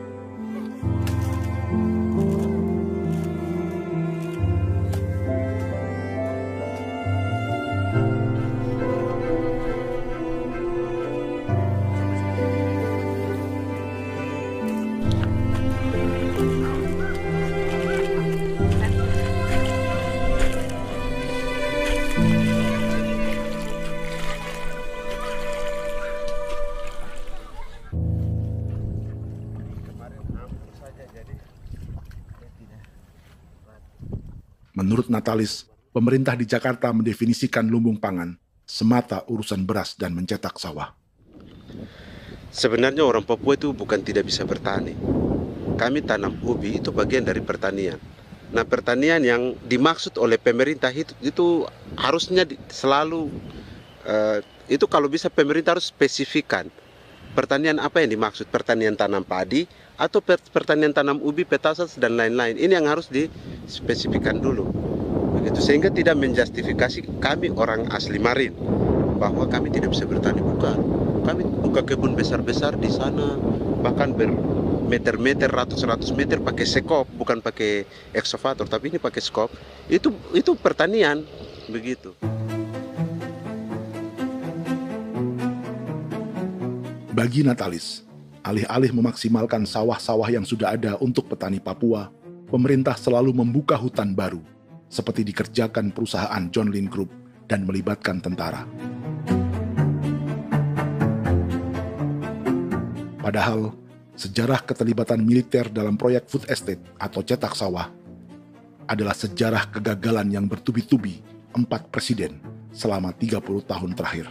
Menurut Natalis, pemerintah di Jakarta mendefinisikan lumbung pangan semata urusan beras dan mencetak sawah. Sebenarnya orang Papua itu bukan tidak bisa bertani. Kami tanam ubi itu bagian dari pertanian. Nah, pertanian yang dimaksud oleh pemerintah itu harusnya selalu, itu kalau bisa pemerintah harus spesifikkan. Pertanian apa yang dimaksud? Pertanian tanam padi atau pertanian tanam ubi, petasan dan lain-lain. Ini yang harus dispesifikkan dulu. Begitu, sehingga tidak menjustifikasi kami orang asli Marin bahwa kami tidak bisa bertani. Bukan. Kami buka kebun besar-besar di sana, bahkan bermeter-meter, ratus-ratus meter pakai sekop, bukan pakai ekskavator, tapi ini pakai skop. Itu pertanian, begitu. Bagi Natalis, alih-alih memaksimalkan sawah-sawah yang sudah ada untuk petani Papua, pemerintah selalu membuka hutan baru, seperti dikerjakan perusahaan John Lynn Group dan melibatkan tentara. Padahal, sejarah keterlibatan militer dalam proyek food estate atau cetak sawah adalah sejarah kegagalan yang bertubi-tubi 4 presiden selama 30 tahun terakhir.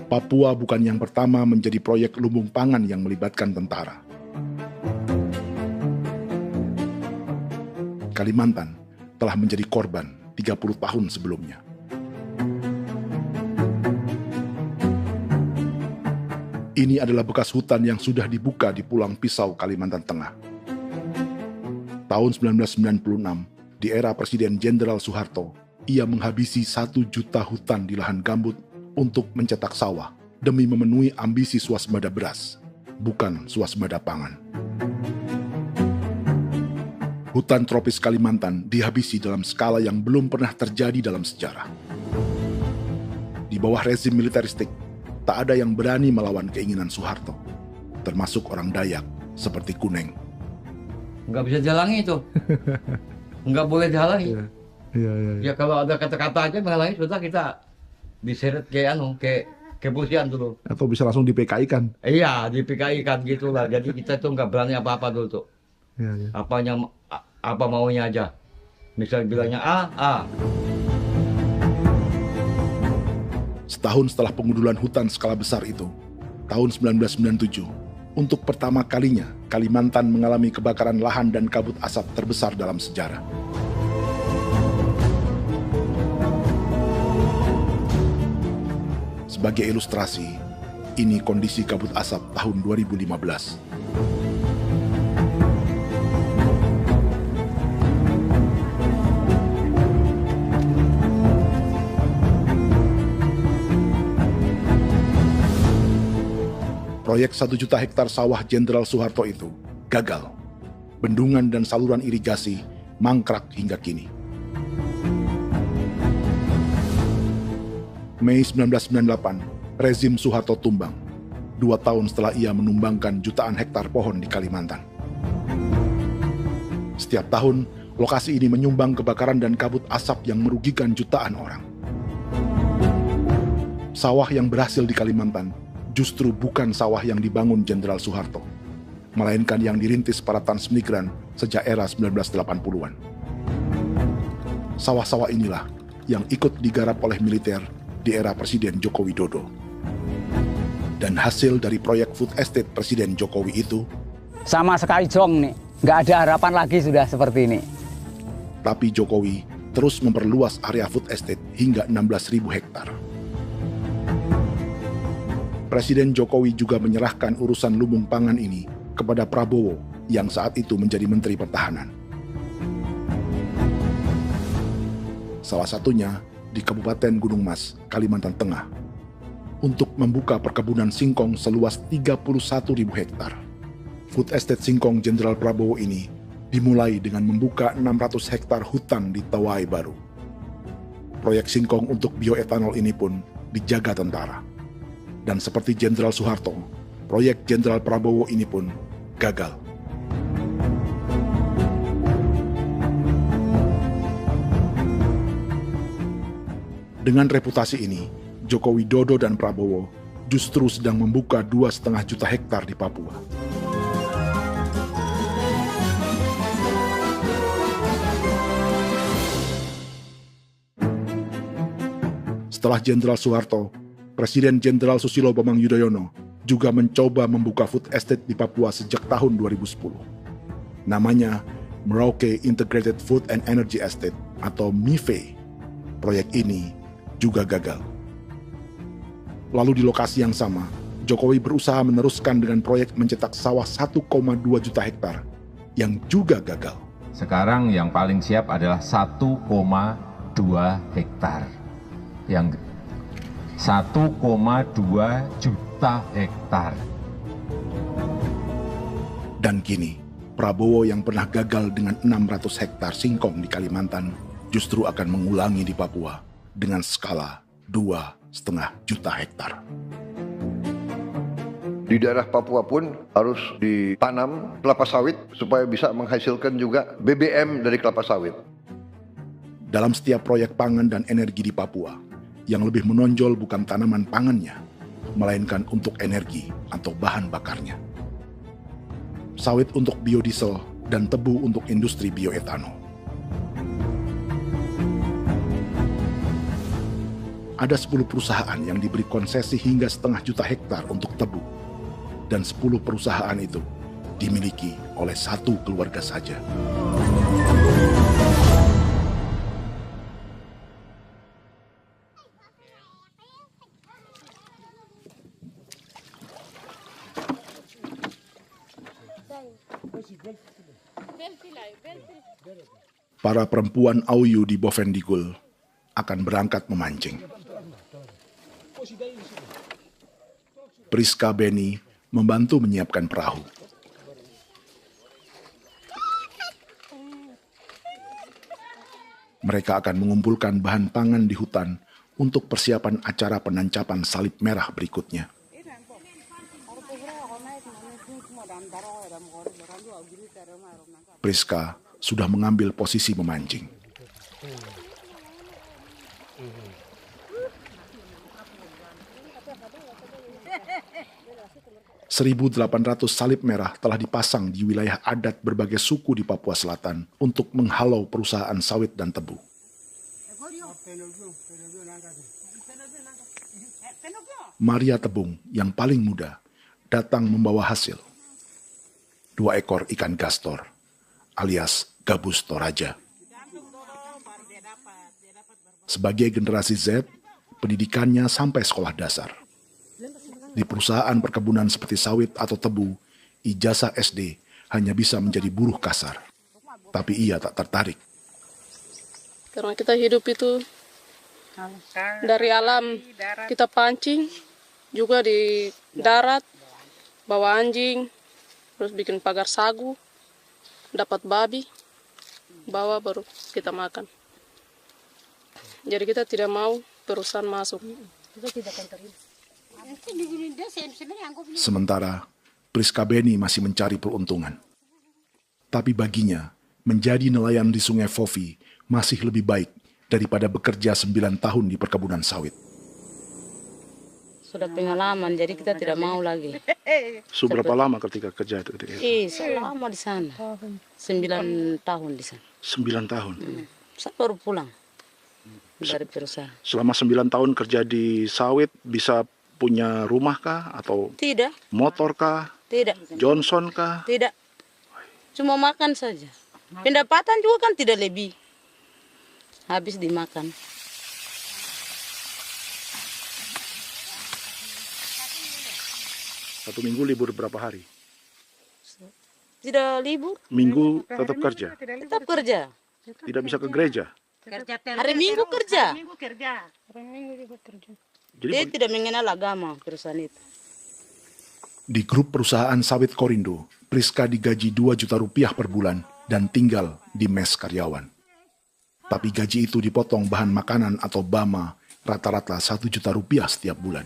Papua bukan yang pertama menjadi proyek lumbung pangan yang melibatkan tentara. Kalimantan telah menjadi korban 30 tahun sebelumnya. Ini adalah bekas hutan yang sudah dibuka di Pulang Pisau, Kalimantan Tengah. Tahun 1996, di era Presiden Jenderal Soeharto, ia menghabisi 1 juta hutan di lahan gambut untuk mencetak sawah demi memenuhi ambisi swasembada beras, bukan swasembada pangan. Hutan tropis Kalimantan dihabisi dalam skala yang belum pernah terjadi dalam sejarah. Di bawah rezim militeristik, tak ada yang berani melawan keinginan Soeharto, termasuk orang Dayak seperti Kuneng. Nggak bisa dihalangi itu. Nggak boleh dihalangi. Ya kalau ada kata-kata aja menghalangi, sudah kita diseret ke kepolisian dulu. Atau bisa langsung di PKI-kan. Iya, di PKI-kan gitulah. Jadi kita tuh nggak berani apa-apa dulu tuh. Ya. Apa maunya aja. Misal bilangnya A. Setahun setelah pengundulan hutan skala besar itu, tahun 1997, untuk pertama kalinya Kalimantan mengalami kebakaran lahan dan kabut asap terbesar dalam sejarah. Sebagai ilustrasi, ini kondisi kabut asap tahun 2015. Proyek 1 juta hektar sawah Jenderal Soeharto itu gagal. Bendungan dan saluran irigasi mangkrak hingga kini. Mei 1998, rezim Soeharto tumbang. 2 tahun setelah ia menumbangkan jutaan hektar pohon di Kalimantan. Setiap tahun, lokasi ini menyumbang kebakaran dan kabut asap yang merugikan jutaan orang. Sawah yang berhasil di Kalimantan justru bukan sawah yang dibangun Jenderal Soeharto, melainkan yang dirintis para transmigran sejak era 1980-an. Sawah-sawah inilah yang ikut digarap oleh militer di era Presiden Joko Widodo. Dan hasil dari proyek food estate Presiden Jokowi itu sama sekali jong nih, nggak ada harapan lagi sudah seperti ini. Tapi Jokowi terus memperluas area food estate hingga 16.000 hektar. Presiden Jokowi juga menyerahkan urusan lumbung pangan ini kepada Prabowo yang saat itu menjadi Menteri Pertahanan. Salah satunya di Kabupaten Gunung Mas, Kalimantan Tengah, untuk membuka perkebunan singkong seluas 31.000 hektar. Food Estate Singkong Jenderal Prabowo ini dimulai dengan membuka 600 hektar hutan di Tawai Baru. Proyek singkong untuk bioetanol ini pun dijaga tentara. Dan seperti Jenderal Soeharto, proyek Jenderal Prabowo ini pun gagal. Dengan reputasi ini, Joko Widodo dan Prabowo justru sedang membuka 2,5 juta hektar di Papua. Setelah Jenderal Soeharto, Presiden Jenderal Susilo Bambang Yudhoyono juga mencoba membuka food estate di Papua sejak tahun 2010. Namanya Merauke Integrated Food and Energy Estate atau MIFE. Proyek ini juga gagal. Lalu di lokasi yang sama, Jokowi berusaha meneruskan dengan proyek mencetak sawah 1,2 juta hektar yang juga gagal. Sekarang yang paling siap adalah 1,2 hektar. Yang 1,2 juta hektar. Dan kini, Prabowo yang pernah gagal dengan 600 hektar singkong di Kalimantan justru akan mengulangi di Papua dengan skala 2,5 juta hektar. Di daerah Papua pun harus ditanam kelapa sawit supaya bisa menghasilkan juga BBM dari kelapa sawit. Dalam setiap proyek pangan dan energi di Papua, yang lebih menonjol bukan tanaman pangannya, melainkan untuk energi atau bahan bakarnya. Sawit untuk biodiesel dan tebu untuk industri bioetanol. Ada 10 perusahaan yang diberi konsesi hingga 0,5 juta hektar untuk tebu. Dan 10 perusahaan itu dimiliki oleh 1 keluarga saja. Para perempuan Auyu di Bovendigul akan berangkat memancing. Priska Beni membantu menyiapkan perahu. Mereka akan mengumpulkan bahan pangan di hutan untuk persiapan acara penancapan salib merah berikutnya. Priska sudah mengambil posisi memancing. 1.800 salib merah telah dipasang di wilayah adat berbagai suku di Papua Selatan untuk menghalau perusahaan sawit dan tebu. Maria Tebung yang paling muda datang membawa hasil. 2 ekor ikan gastor alias gabus toraja. Sebagai generasi Z, pendidikannya sampai sekolah dasar. Di perusahaan perkebunan seperti sawit atau tebu, ijazah SD hanya bisa menjadi buruh kasar. Tapi ia tak tertarik. Karena kita hidup itu dari alam, kita pancing, juga di darat, bawa anjing, terus bikin pagar sagu, dapat babi, bawa baru kita makan. Jadi kita tidak mau perusahaan masuk. Kita tidak akan terima. Sementara Priska Beni masih mencari peruntungan. Tapi baginya, menjadi nelayan di Sungai Fofi masih lebih baik daripada bekerja 9 tahun di perkebunan sawit. Sudah pengalaman, jadi kita tidak mau lagi. Seberapa lama ketika kerja itu? Selama di sana. 9 tahun di sana. 9 tahun? Saya baru pulang dari perusahaan. Selama 9 tahun kerja di sawit, bisa punya rumah kah? Atau tidak. Motor kah? Tidak. Johnson kah? Tidak. Cuma makan saja. Pendapatan juga kan tidak lebih. Habis dimakan. Satu minggu libur berapa hari? Tidak libur. Minggu tetap kerja? Tetap kerja. Tidak bisa ke gereja? Hari Minggu kerja. Hari Minggu juga kerja. Dia tidak mengenal agama perusahaan itu. Di grup perusahaan sawit Korindo, Priska digaji 2 juta rupiah per bulan dan tinggal di mes karyawan. Tapi gaji itu dipotong bahan makanan atau BAMA rata-rata 1 juta rupiah setiap bulan.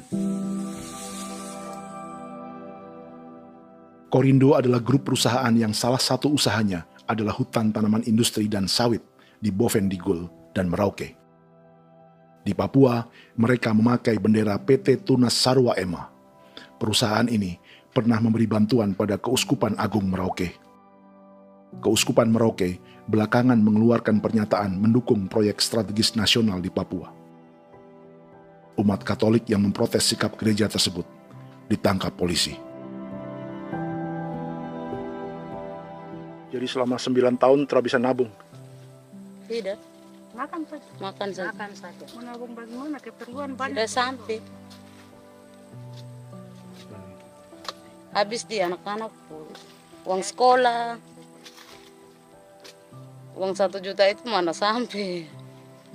Korindo adalah grup perusahaan yang salah satu usahanya adalah hutan tanaman industri dan sawit di Bovendigul dan Merauke. Di Papua, mereka memakai bendera PT Tunas Sarwa Ema. Perusahaan ini pernah memberi bantuan pada Keuskupan Agung Merauke. Keuskupan Merauke belakangan mengeluarkan pernyataan mendukung proyek strategis nasional di Papua. Umat Katolik yang memprotes sikap gereja tersebut ditangkap polisi. Jadi selama 9 tahun tidak bisa nabung? Tidak. Makan saja. Makan saja. Makan saja. Menabung bagaimana? Keperluan banyak. Sudah sampai. Habis di anak-anak uang sekolah. Uang 1 juta itu mana sampai.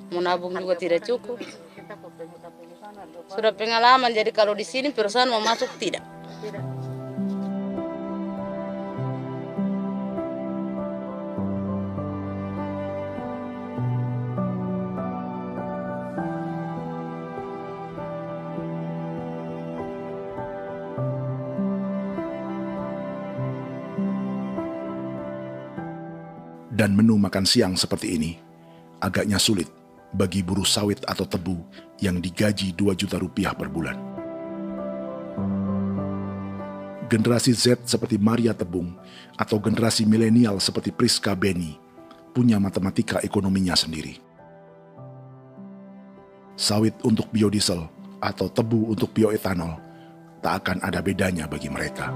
Menabung juga tidak cukup. Sudah pengalaman, jadi kalau di sini perusahaan mau masuk tidak. Dan menu makan siang seperti ini agaknya sulit bagi buruh sawit atau tebu yang digaji 2 juta rupiah per bulan. Generasi Z seperti Maria Tebung atau generasi milenial seperti Priska Beni punya matematika ekonominya sendiri. Sawit untuk biodiesel atau tebu untuk bioetanol tak akan ada bedanya bagi mereka.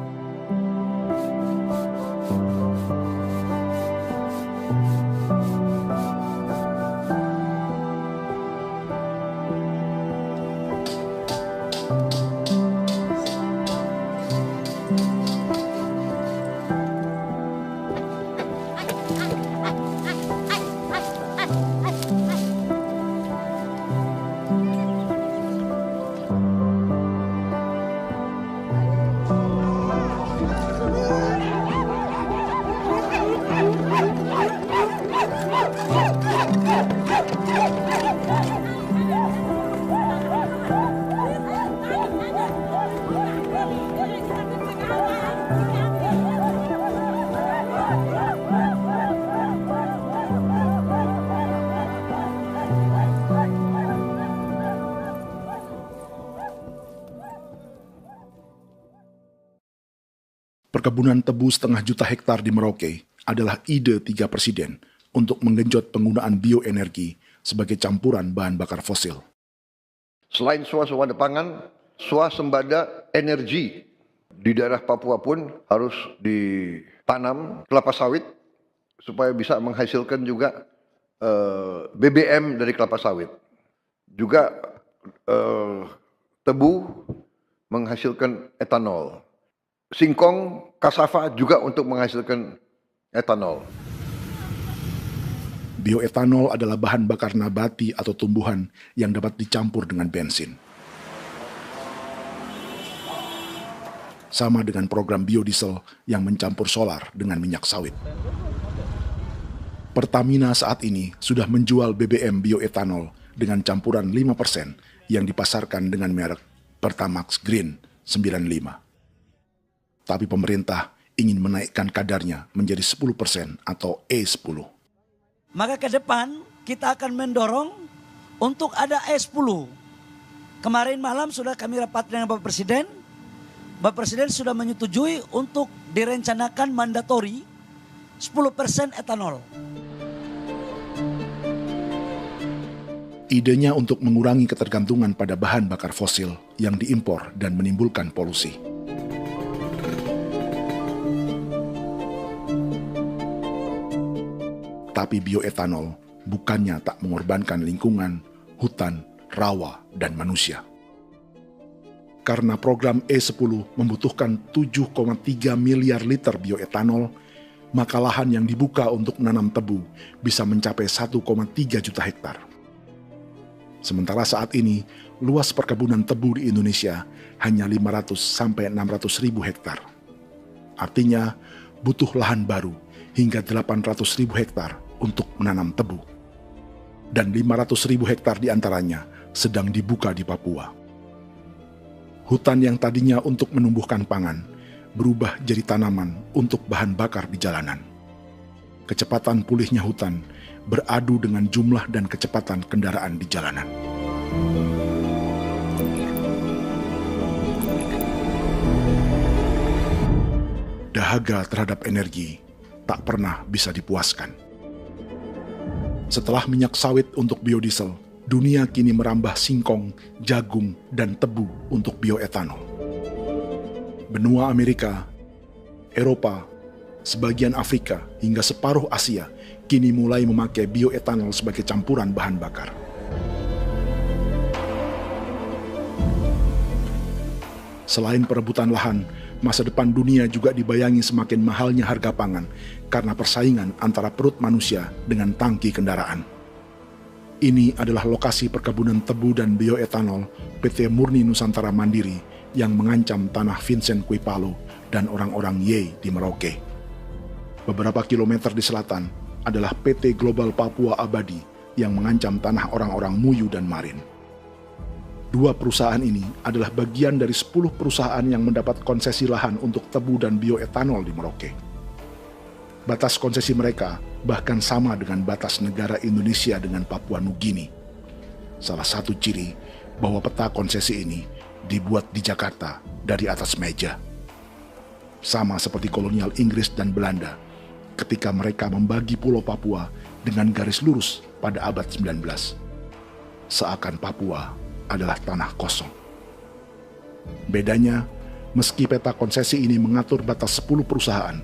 Perkebunan tebu 1,5 juta hektar di Merauke adalah ide 3 presiden untuk menggenjot penggunaan bioenergi sebagai campuran bahan bakar fosil. Selain swasembada pangan, swasembada energi di daerah Papua pun harus ditanam kelapa sawit supaya bisa menghasilkan juga BBM dari kelapa sawit. Juga tebu menghasilkan etanol. Singkong, kasava juga untuk menghasilkan etanol. Bioetanol adalah bahan bakar nabati atau tumbuhan yang dapat dicampur dengan bensin. Sama dengan program biodiesel yang mencampur solar dengan minyak sawit. Pertamina saat ini sudah menjual BBM bioetanol dengan campuran 5% yang dipasarkan dengan merek Pertamax Green 95. Tapi pemerintah ingin menaikkan kadarnya menjadi 10% atau E10. Maka ke depan kita akan mendorong untuk ada E10. Kemarin malam sudah kami rapat dengan Bapak Presiden. Bapak Presiden sudah menyetujui untuk direncanakan mandatori 10% etanol. Idenya untuk mengurangi ketergantungan pada bahan bakar fosil yang diimpor dan menimbulkan polusi. Tapi bioetanol bukannya tak mengorbankan lingkungan, hutan, rawa, dan manusia. Karena program E10 membutuhkan 7,3 miliar liter bioetanol, maka lahan yang dibuka untuk menanam tebu bisa mencapai 1,3 juta hektar. Sementara saat ini, luas perkebunan tebu di Indonesia hanya 500 sampai 600 ribu hektar. Artinya, butuh lahan baru hingga 800 ribu hektar untuk menanam tebu. Dan 500 ribu hektar diantaranya sedang dibuka di Papua. Hutan yang tadinya untuk menumbuhkan pangan berubah jadi tanaman untuk bahan bakar di jalanan. Kecepatan pulihnya hutan beradu dengan jumlah dan kecepatan kendaraan di jalanan. Dahaga terhadap energi tak pernah bisa dipuaskan. Setelah minyak sawit untuk biodiesel, dunia kini merambah singkong, jagung, dan tebu untuk bioetanol. Benua Amerika, Eropa, sebagian Afrika, hingga separuh Asia kini mulai memakai bioetanol sebagai campuran bahan bakar. Selain perebutan lahan, masa depan dunia juga dibayangi semakin mahalnya harga pangan karena persaingan antara perut manusia dengan tangki kendaraan. Ini adalah lokasi perkebunan tebu dan bioetanol PT Murni Nusantara Mandiri yang mengancam tanah Vincent Quipalo dan orang-orang Ye di Merauke. Beberapa kilometer di selatan adalah PT Global Papua Abadi yang mengancam tanah orang-orang Muyu dan Marin. Dua perusahaan ini adalah bagian dari 10 perusahaan yang mendapat konsesi lahan untuk tebu dan bioetanol di Merauke. Batas konsesi mereka bahkan sama dengan batas negara Indonesia dengan Papua Nugini. Salah satu ciri bahwa peta konsesi ini dibuat di Jakarta dari atas meja. Sama seperti kolonial Inggris dan Belanda ketika mereka membagi Pulau Papua dengan garis lurus pada abad 19. Seakan Papua adalah tanah kosong. Bedanya, meski peta konsesi ini mengatur batas 10 perusahaan,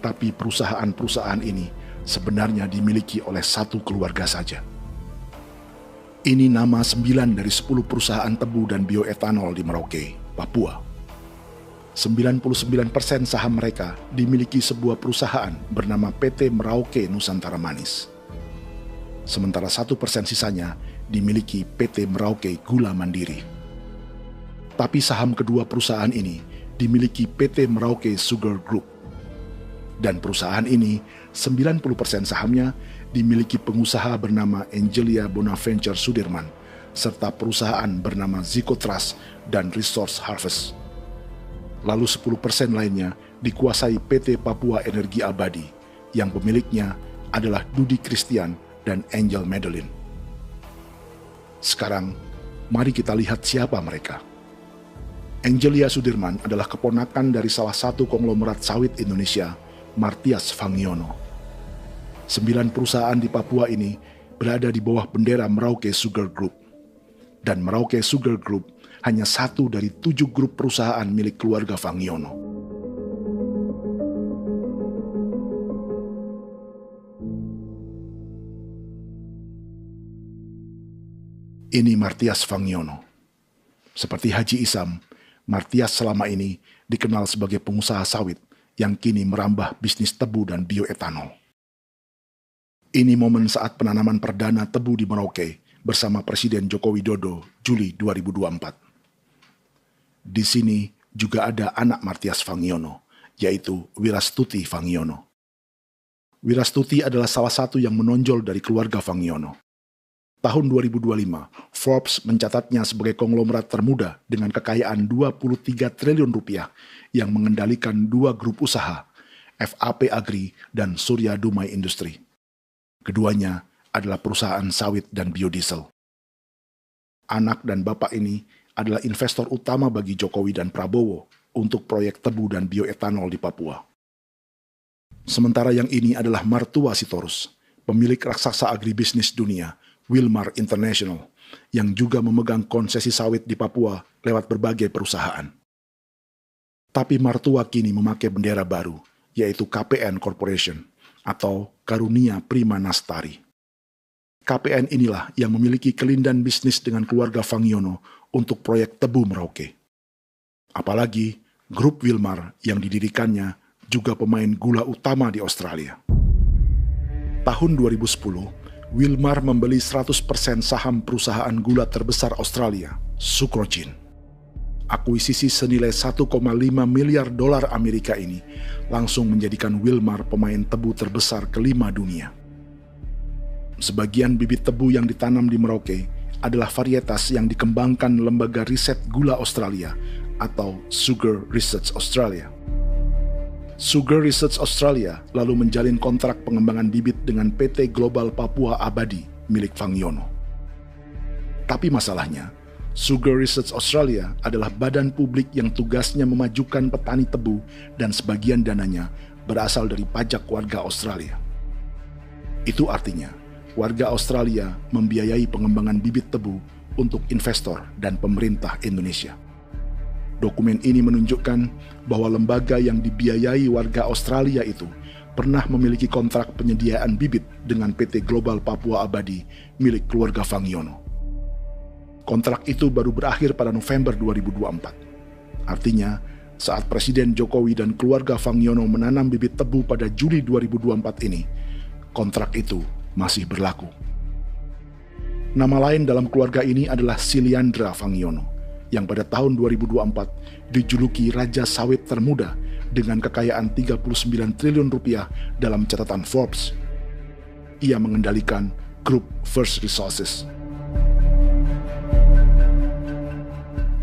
tapi perusahaan-perusahaan ini sebenarnya dimiliki oleh satu keluarga saja. Ini nama 9 dari 10 perusahaan tebu dan bioetanol di Merauke, Papua. 99% saham mereka dimiliki sebuah perusahaan bernama PT Merauke Nusantara Manis. Sementara 1% sisanya dimiliki PT Merauke Gula Mandiri. Tapi saham kedua perusahaan ini dimiliki PT Merauke Sugar Group. Dan perusahaan ini, 90% sahamnya dimiliki pengusaha bernama Angelia Bonaventure Sudirman, serta perusahaan bernama Zico Trust dan Resource Harvest. Lalu 10% lainnya dikuasai PT Papua Energi Abadi, yang pemiliknya adalah Dudi Christian dan Angel Madeline. Sekarang, mari kita lihat siapa mereka. Angelia Sudirman adalah keponakan dari salah satu konglomerat sawit Indonesia, Martias Fangiono. 9 perusahaan di Papua ini berada di bawah bendera Merauke Sugar Group. Dan Merauke Sugar Group hanya satu dari 7 grup perusahaan milik keluarga Fangiono. Ini Martias Fangiono. Seperti Haji Isam, Martias selama ini dikenal sebagai pengusaha sawit yang kini merambah bisnis tebu dan bioetanol. Ini momen saat penanaman perdana tebu di Merauke bersama Presiden Joko Widodo Juli 2024. Di sini juga ada anak Martias Fangiono, yaitu Wirastuti Fangiono. Wirastuti adalah salah satu yang menonjol dari keluarga Fangiono. Tahun 2025, Forbes mencatatnya sebagai konglomerat termuda dengan kekayaan 23 triliun rupiah yang mengendalikan 2 grup usaha, FAP Agri dan Surya Dumai Industri. Keduanya adalah perusahaan sawit dan biodiesel. Anak dan bapak ini adalah investor utama bagi Jokowi dan Prabowo untuk proyek tebu dan bioetanol di Papua. Sementara yang ini adalah Martua Sitorus, pemilik raksasa agribisnis dunia, Wilmar International, yang juga memegang konsesi sawit di Papua lewat berbagai perusahaan. Tapi Martua kini memakai bendera baru, yaitu KPN Corporation atau Karunia Prima Nastari. KPN inilah yang memiliki kelindan bisnis dengan keluarga Fangiono untuk proyek tebu Merauke. Apalagi grup Wilmar yang didirikannya juga pemain gula utama di Australia. Tahun 2010, Wilmar membeli 100% saham perusahaan gula terbesar Australia, Sucrogin. Akuisisi senilai 1,5 miliar dolar Amerika ini langsung menjadikan Wilmar pemain tebu terbesar kelima dunia. Sebagian bibit tebu yang ditanam di Merauke adalah varietas yang dikembangkan Lembaga Riset Gula Australia atau Sugar Research Australia. Sugar Research Australia lalu menjalin kontrak pengembangan bibit dengan PT Global Papua Abadi milik Fangiono. Tapi masalahnya, Sugar Research Australia adalah badan publik yang tugasnya memajukan petani tebu dan sebagian dananya berasal dari pajak warga Australia. Itu artinya, warga Australia membiayai pengembangan bibit tebu untuk investor dan pemerintah Indonesia. Dokumen ini menunjukkan bahwa lembaga yang dibiayai warga Australia itu pernah memiliki kontrak penyediaan bibit dengan PT Global Papua Abadi milik keluarga Fangiono. Kontrak itu baru berakhir pada November 2024. Artinya, saat Presiden Jokowi dan keluarga Fangiono menanam bibit tebu pada Juli 2024 ini, kontrak itu masih berlaku. Nama lain dalam keluarga ini adalah Siliandra Fangiono, yang pada tahun 2024 dijuluki Raja Sawit Termuda dengan kekayaan 39 triliun rupiah dalam catatan Forbes. Ia mengendalikan grup First Resources.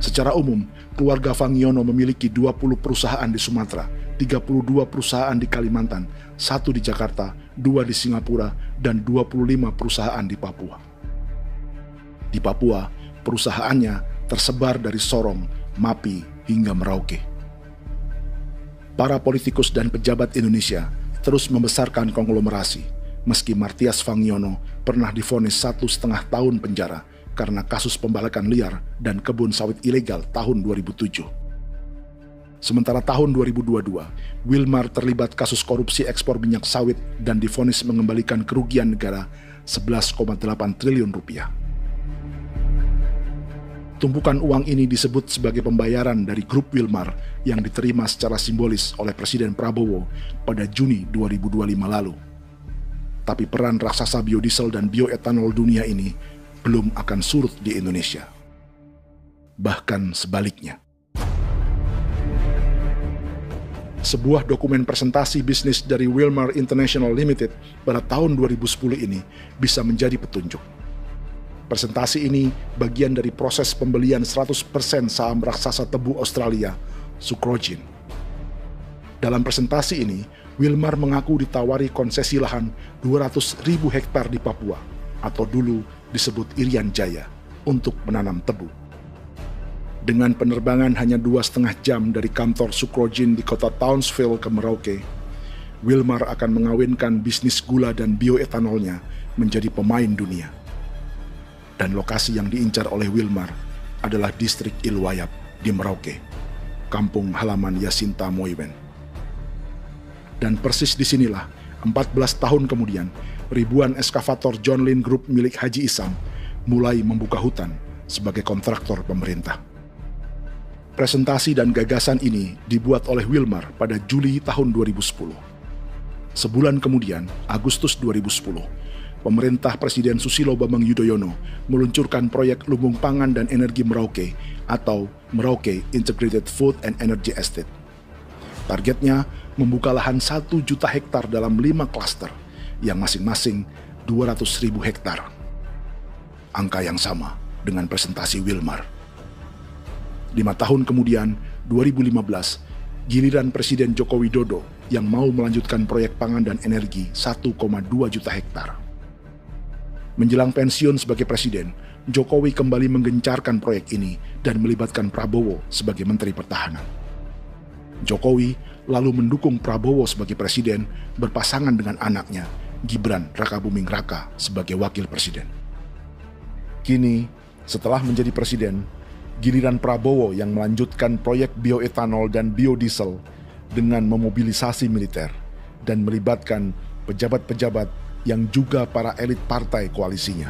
Secara umum, keluarga Fangiono memiliki 20 perusahaan di Sumatera, 32 perusahaan di Kalimantan, 1 di Jakarta, 2 di Singapura, dan 25 perusahaan di Papua. Di Papua, perusahaannya tersebar dari Sorong, Mapi, hingga Merauke. Para politikus dan pejabat Indonesia terus membesarkan konglomerasi, meski Martias Fangiono pernah divonis 1,5 tahun penjara karena kasus pembalakan liar dan kebun sawit ilegal tahun 2007. Sementara tahun 2022, Wilmar terlibat kasus korupsi ekspor minyak sawit dan divonis mengembalikan kerugian negara 11,8 triliun rupiah. Tumpukan uang ini disebut sebagai pembayaran dari grup Wilmar yang diterima secara simbolis oleh Presiden Prabowo pada Juni 2025 lalu. Tapi peran raksasa biodiesel dan bioetanol dunia ini belum akan surut di Indonesia. Bahkan sebaliknya. Sebuah dokumen presentasi bisnis dari Wilmar International Limited pada tahun 2010 ini bisa menjadi petunjuk. Presentasi ini bagian dari proses pembelian 100% saham raksasa tebu Australia, Sucrogin. Dalam presentasi ini, Wilmar mengaku ditawari konsesi lahan 200.000 hektar di Papua, atau dulu disebut Irian Jaya, untuk menanam tebu. Dengan penerbangan hanya 2,5 jam dari kantor Sucrogin di kota Townsville ke Merauke, Wilmar akan mengawinkan bisnis gula dan bioetanolnya menjadi pemain dunia. Dan lokasi yang diincar oleh Wilmar adalah distrik Ilwayap di Merauke, kampung halaman Yasinta Moiwen. Dan persis disinilah, 14 tahun kemudian, ribuan eskavator John Lynn Group milik Haji Isam mulai membuka hutan sebagai kontraktor pemerintah. Presentasi dan gagasan ini dibuat oleh Wilmar pada Juli tahun 2010. Sebulan kemudian, Agustus 2010, pemerintah Presiden Susilo Bambang Yudhoyono meluncurkan proyek Lumbung Pangan dan Energi Merauke atau Merauke Integrated Food and Energy Estate. Targetnya membuka lahan 1 juta hektar dalam 5 klaster yang masing-masing 200.000 hektar. Angka yang sama dengan presentasi Wilmar. 5 tahun kemudian, 2015, giliran Presiden Joko Widodo yang mau melanjutkan proyek pangan dan energi 1,2 juta hektar. Menjelang pensiun sebagai presiden, Jokowi kembali menggencarkan proyek ini dan melibatkan Prabowo sebagai Menteri Pertahanan. Jokowi lalu mendukung Prabowo sebagai presiden berpasangan dengan anaknya, Gibran Rakabuming Raka sebagai wakil presiden. Kini, setelah menjadi presiden, giliran Prabowo yang melanjutkan proyek bioetanol dan biodiesel dengan memobilisasi militer dan melibatkan pejabat-pejabat yang juga para elit partai koalisinya.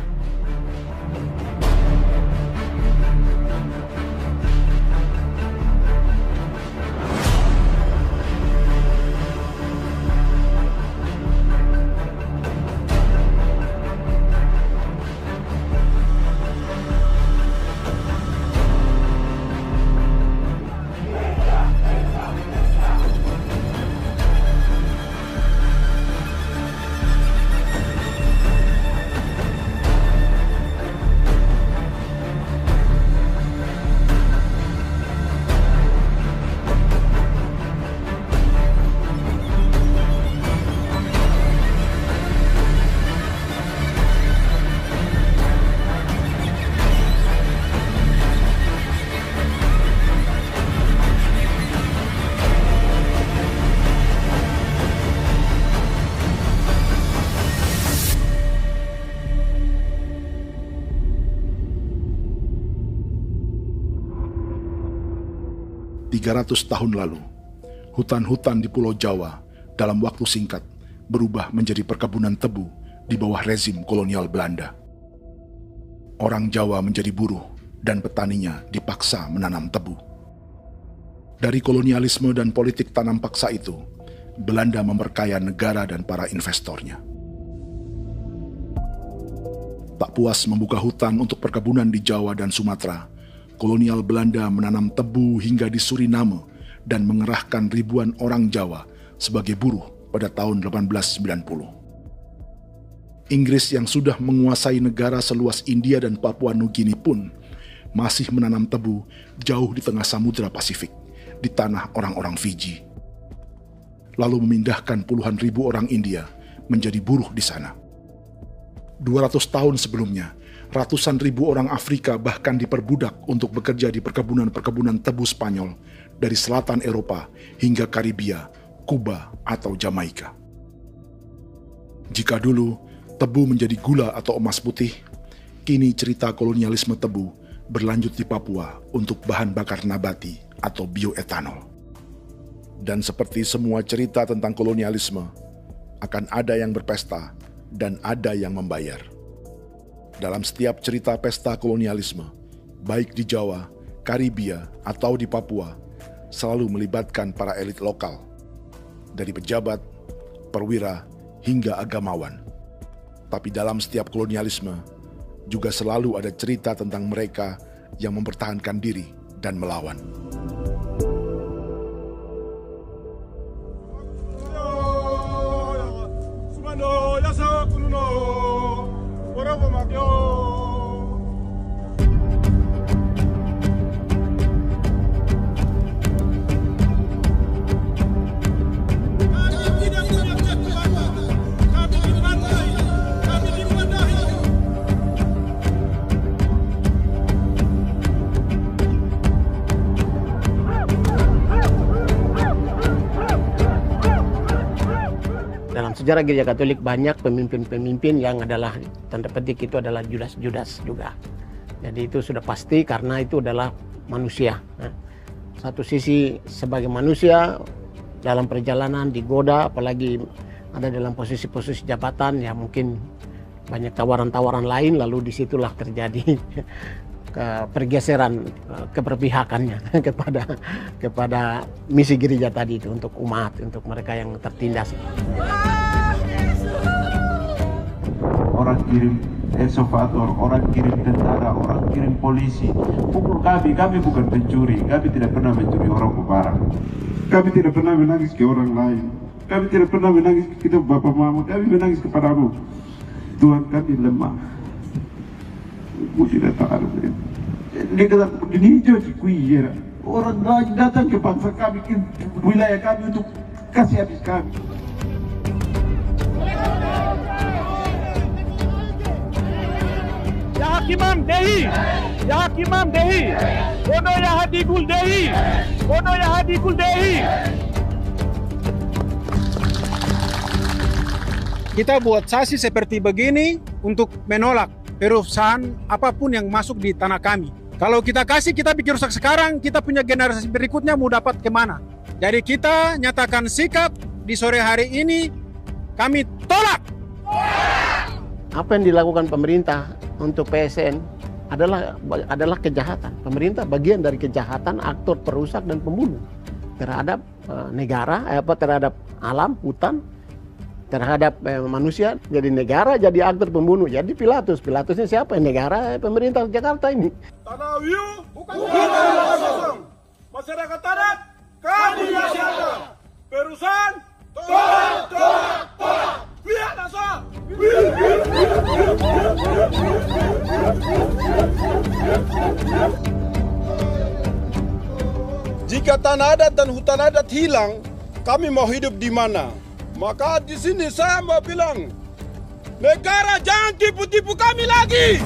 Tahun lalu, hutan-hutan di Pulau Jawa dalam waktu singkat berubah menjadi perkebunan tebu di bawah rezim kolonial Belanda. Orang Jawa menjadi buruh dan petaninya dipaksa menanam tebu. Dari kolonialisme dan politik tanam paksa itu, Belanda memperkaya negara dan para investornya. Tak puas membuka hutan untuk perkebunan di Jawa dan Sumatera, kolonial Belanda menanam tebu hingga di Suriname dan mengerahkan ribuan orang Jawa sebagai buruh pada tahun 1890. Inggris yang sudah menguasai negara seluas India dan Papua Nugini pun masih menanam tebu jauh di tengah Samudra Pasifik, di tanah orang-orang Fiji. Lalu memindahkan puluhan ribu orang India menjadi buruh di sana. 200 tahun sebelumnya, ratusan ribu orang Afrika bahkan diperbudak untuk bekerja di perkebunan-perkebunan tebu Spanyol dari selatan Eropa hingga Karibia, Kuba, atau Jamaika. Jika dulu tebu menjadi gula atau emas putih, kini cerita kolonialisme tebu berlanjut di Papua untuk bahan bakar nabati atau bioetanol. Dan seperti semua cerita tentang kolonialisme, akan ada yang berpesta dan ada yang membayar. Dalam setiap cerita pesta kolonialisme, baik di Jawa, Karibia, atau di Papua, selalu melibatkan para elit lokal, dari pejabat, perwira, hingga agamawan. Tapi dalam setiap kolonialisme, juga selalu ada cerita tentang mereka yang mempertahankan diri dan melawan. Dalam sejarah Gereja Katolik banyak pemimpin-pemimpin yang adalah tanda petik itu adalah Judas-Judas juga. Jadi itu sudah pasti karena itu adalah manusia. Satu sisi sebagai manusia dalam perjalanan digoda, apalagi ada dalam posisi-posisi jabatan, ya mungkin banyak tawaran-tawaran lain, lalu disitulah terjadi pergeseran keberpihakannya kepada misi gereja tadi itu untuk umat, untuk mereka yang tertindas. Orang kirim ekskavator, orang kirim tentara, orang kirim polisi. Pukul kami bukan pencuri, kami tidak pernah mencuri orang barang. Kami tidak pernah menangis ke orang lain. Kami tidak pernah menangis ke kita Bapak Mama, kami menangis kepadamu. Tuhan kami lemah. Tidak tahu. Dia kata begini hijau cikui. Orang datang ke bangsa kami, ke wilayah kami untuk kasih habis kami. Ya Hakimam Dehi, Ya Hakimam Dehi, Bono Ya Hadikul Dehi, Bono Ya Hadikul Dehi. Kita buat sasi seperti begini untuk menolak perusahaan apapun yang masuk di tanah kami. Kalau kita kasih, kita bikin rusak sekarang, kita punya generasi berikutnya mau dapat kemana. Jadi kita nyatakan sikap di sore hari ini, kami tolak. Apa yang dilakukan pemerintah untuk PSN adalah kejahatan. Pemerintah bagian dari kejahatan, aktor perusak dan pembunuh terhadap negara, terhadap alam, hutan, terhadap manusia. Jadi negara jadi aktor pembunuh. Jadi Pilatusnya siapa? Negara, pemerintah Jakarta ini. Tanah Wiu bukan kosong. Masyarakat adat kami siapa? Perusahaan tolak. Biar nasab. Jika tanah adat dan hutan adat hilang, kami mau hidup di mana? Maka di sini saya mau bilang, negara jangan tipu-tipu kami lagi.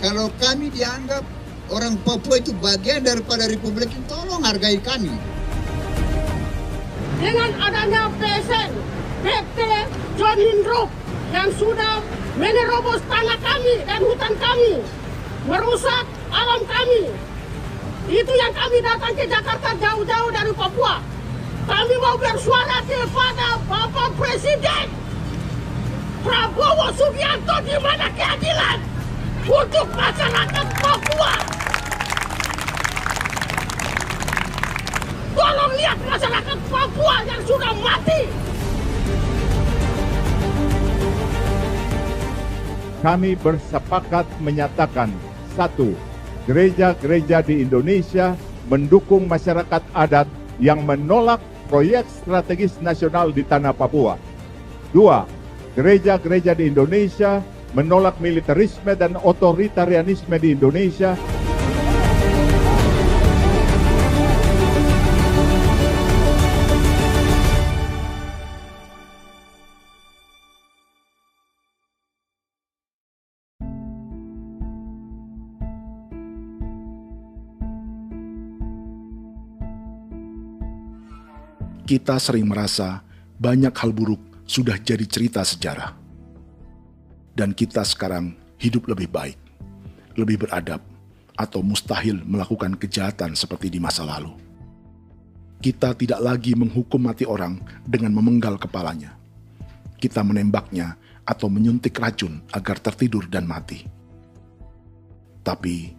Kalau kami dianggap orang Papua itu bagian daripada Republik ini, tolong hargai kami. Dengan adanya PSN, PT John Hindrup yang sudah menerobos tanah kami dan hutan kami, merusak alam kami. Itu yang kami datang ke Jakarta jauh-jauh dari Papua. Kami mau bersuara kepada Bapak Presiden Prabowo Subianto, di mana keadilan untuk masyarakat Papua. Tolong lihat masyarakat Papua yang sudah mati. Kami bersepakat menyatakan, 1. Gereja-gereja di Indonesia mendukung masyarakat adat yang menolak proyek strategis nasional di tanah Papua. 2. Gereja-gereja di Indonesia menolak militerisme dan otoritarianisme di Indonesia. Kita sering merasa banyak hal buruk sudah jadi cerita sejarah. Dan kita sekarang hidup lebih baik, lebih beradab, atau mustahil melakukan kejahatan seperti di masa lalu. Kita tidak lagi menghukum mati orang dengan memenggal kepalanya. Kita menembaknya atau menyuntik racun agar tertidur dan mati. Tapi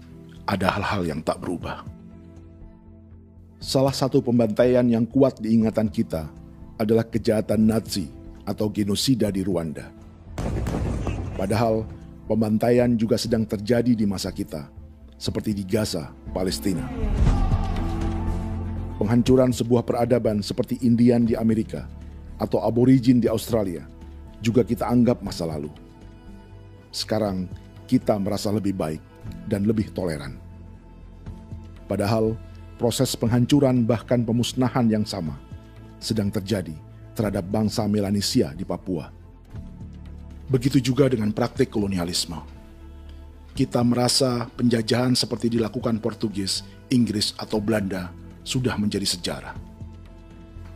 ada hal-hal yang tak berubah. Salah satu pembantaian yang kuat di ingatan kita adalah kejahatan Nazi atau genosida di Rwanda. Padahal pembantaian juga sedang terjadi di masa kita, seperti di Gaza, Palestina. Penghancuran sebuah peradaban seperti Indian di Amerika atau aborigin di Australia juga kita anggap masa lalu. Sekarang kita merasa lebih baik dan lebih toleran. Padahal proses penghancuran bahkan pemusnahan yang sama sedang terjadi terhadap bangsa Melanesia di Papua. Begitu juga dengan praktik kolonialisme. Kita merasa penjajahan seperti dilakukan Portugis, Inggris, atau Belanda sudah menjadi sejarah.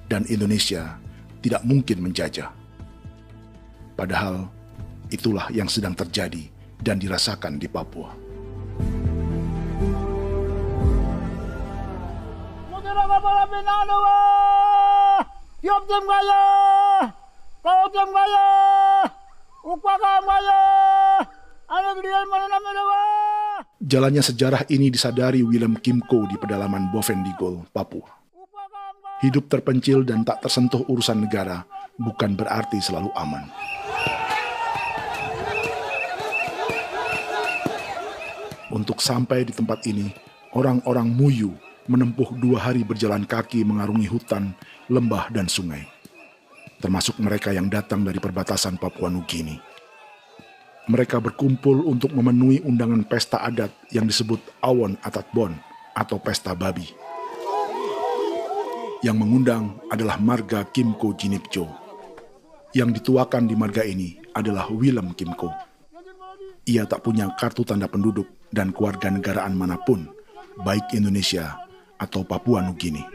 Dan Indonesia tidak mungkin menjajah. Padahal itulah yang sedang terjadi dan dirasakan di Papua. Jalannya sejarah ini disadari Willem Kimco di pedalaman Bovendigol, Papua. Hidup terpencil dan tak tersentuh urusan negara bukan berarti selalu aman. Untuk sampai di tempat ini, orang-orang Muyu menempuh 2 hari berjalan kaki mengarungi hutan, lembah, dan sungai. Termasuk mereka yang datang dari perbatasan Papua Nugini. Mereka berkumpul untuk memenuhi undangan pesta adat yang disebut Awon Atatbon atau Pesta Babi. Yang mengundang adalah marga Kimco Jinipjo. Yang dituakan di marga ini adalah Willem Kimco. Ia tak punya kartu tanda penduduk dan kewarganegaraan manapun, baik Indonesia atau Papua Nugini.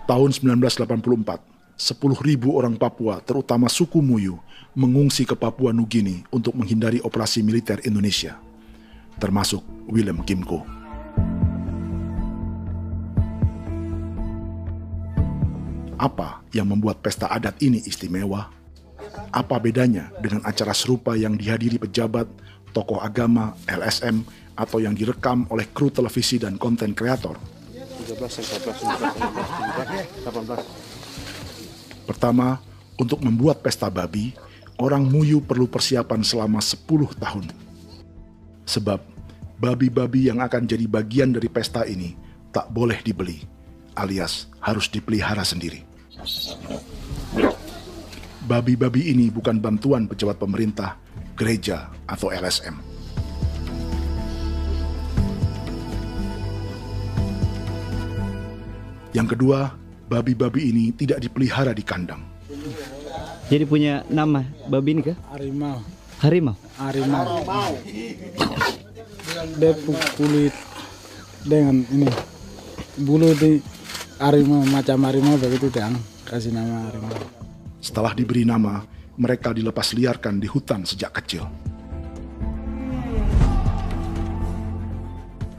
Tahun 1984, 10.000 orang Papua, terutama suku Muyu, mengungsi ke Papua Nugini untuk menghindari operasi militer Indonesia, termasuk Willem Kimco. Apa yang membuat pesta adat ini istimewa? Apa bedanya dengan acara serupa yang dihadiri pejabat, tokoh agama, LSM, atau yang direkam oleh kru televisi dan konten kreator? 18. Pertama, untuk membuat pesta babi, orang Muyu perlu persiapan selama 10 tahun. Sebab, babi-babi yang akan jadi bagian dari pesta ini tak boleh dibeli, alias harus dipelihara sendiri. Babi-babi ini bukan bantuan pejabat pemerintah, gereja, atau LSM. Yang kedua, babi-babi ini tidak dipelihara di kandang. Jadi punya nama babi ini kah? Harimau. Harimau? Harimau. Dia kulit dengan ini bulu di harimau, macam harimau begitu kan, kasih nama harimau. Setelah diberi nama, mereka dilepas liarkan di hutan sejak kecil.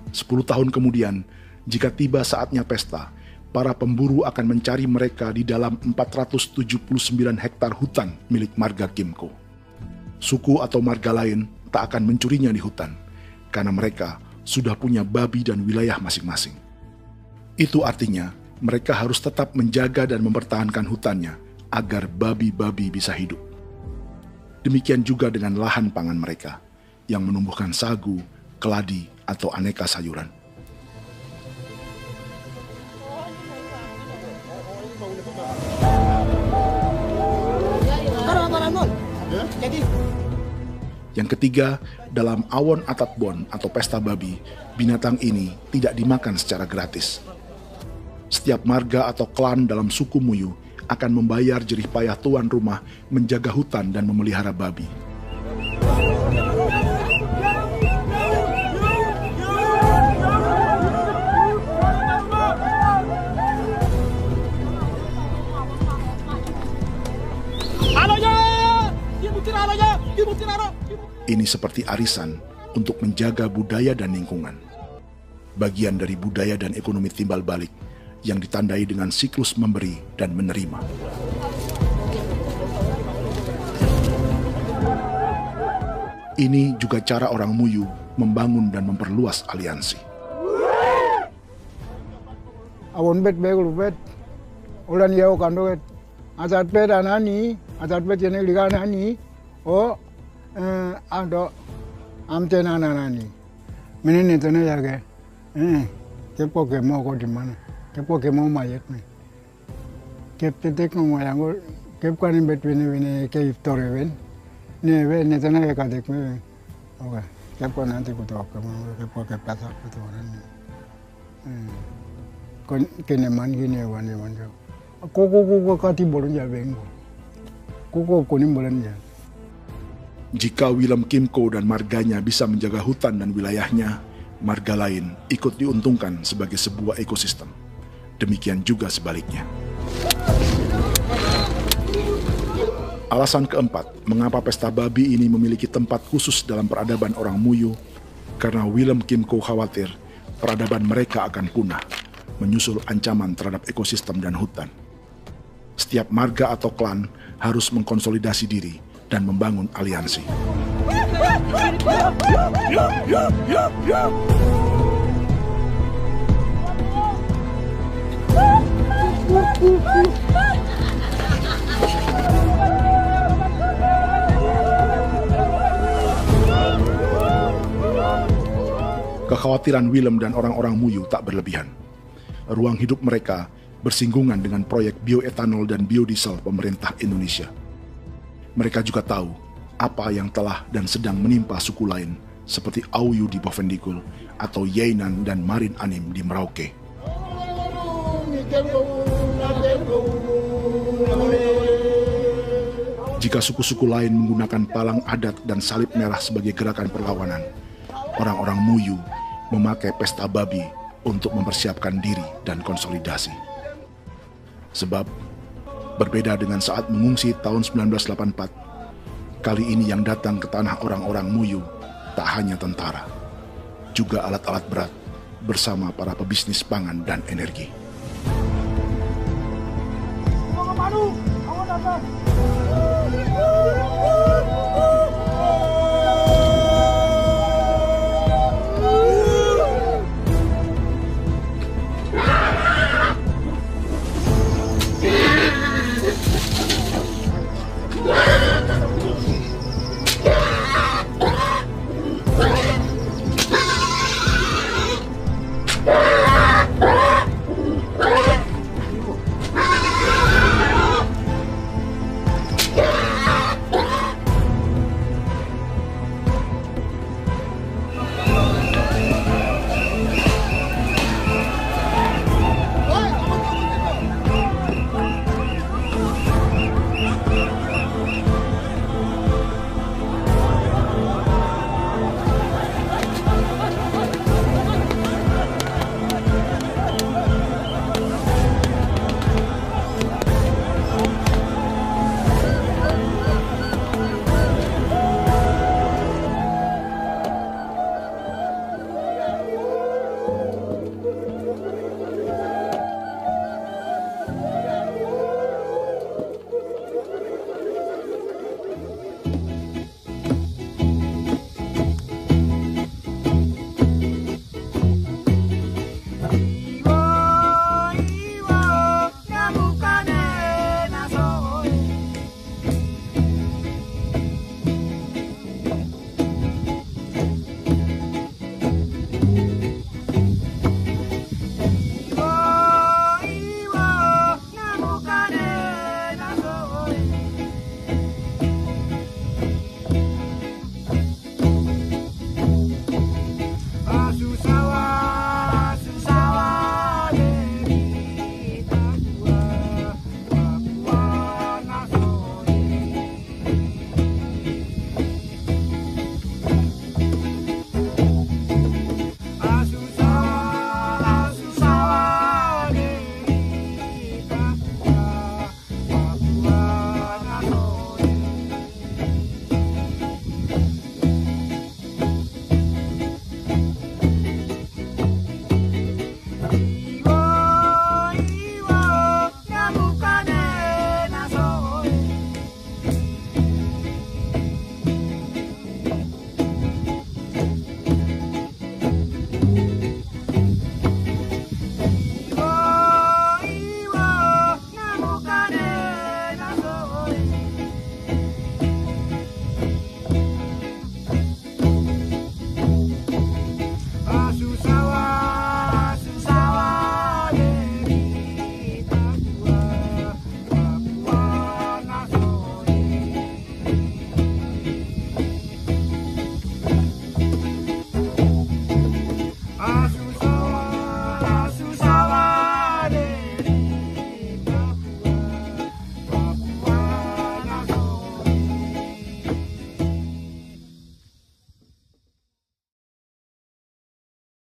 10 tahun kemudian, jika tiba saatnya pesta, para pemburu akan mencari mereka di dalam 479 hektar hutan milik marga Kimco. Suku atau marga lain tak akan mencurinya di hutan, karena mereka sudah punya babi dan wilayah masing-masing. Itu artinya, mereka harus tetap menjaga dan mempertahankan hutannya, agar babi-babi bisa hidup. Demikian juga dengan lahan pangan mereka, yang menumbuhkan sagu, keladi, atau aneka sayuran. Yang ketiga, dalam Awon Atatbon atau pesta babi, binatang ini tidak dimakan secara gratis. Setiap marga atau klan dalam suku Muyu akan membayar jerih payah tuan rumah menjaga hutan dan memelihara babi. Ini seperti arisan untuk menjaga budaya dan lingkungan. Bagian dari budaya dan ekonomi timbal balik yang ditandai dengan siklus memberi dan menerima. Ini juga cara orang Muyu membangun dan memperluas aliansi. Awon bet begul bet, ulan yau kando bet, asat bet anani, asat bet jene liga anani, oh ado amte anani, menini tene yage, kepo kemo ko di mana, kepo kemo mayat me, kep tetek no mayango, kep kanin bet wini ke iftore wen, ne wen ne tene ya kadek me, oke, kepo nanti kuto kemo, kepo kepasak kuto nani. Kene man gini wani wani. Koko kati bolon ya bengo. Koko kuning bolon ya. Jika Willem Kimco dan marganya bisa menjaga hutan dan wilayahnya, marga lain ikut diuntungkan sebagai sebuah ekosistem. Demikian juga sebaliknya. Alasan keempat, mengapa pesta babi ini memiliki tempat khusus dalam peradaban orang Muyu, karena Willem Kim Ko khawatir peradaban mereka akan punah, menyusul ancaman terhadap ekosistem dan hutan. Setiap marga atau klan harus mengkonsolidasi diri dan membangun aliansi. Kekhawatiran Willem dan orang-orang Muyu tak berlebihan. Ruang hidup mereka bersinggungan dengan proyek bioetanol dan biodiesel pemerintah Indonesia. Mereka juga tahu apa yang telah dan sedang menimpa suku lain seperti Auyu di Bovendigul atau Yainan dan Marin Anim di Merauke. Jika suku-suku lain menggunakan palang adat dan salib merah sebagai gerakan perlawanan, orang-orang Muyu memakai pesta babi untuk mempersiapkan diri dan konsolidasi. Sebab, berbeda dengan saat mengungsi tahun 1984, kali ini yang datang ke tanah orang-orang Muyu tak hanya tentara, juga alat-alat berat bersama para pebisnis pangan dan energi.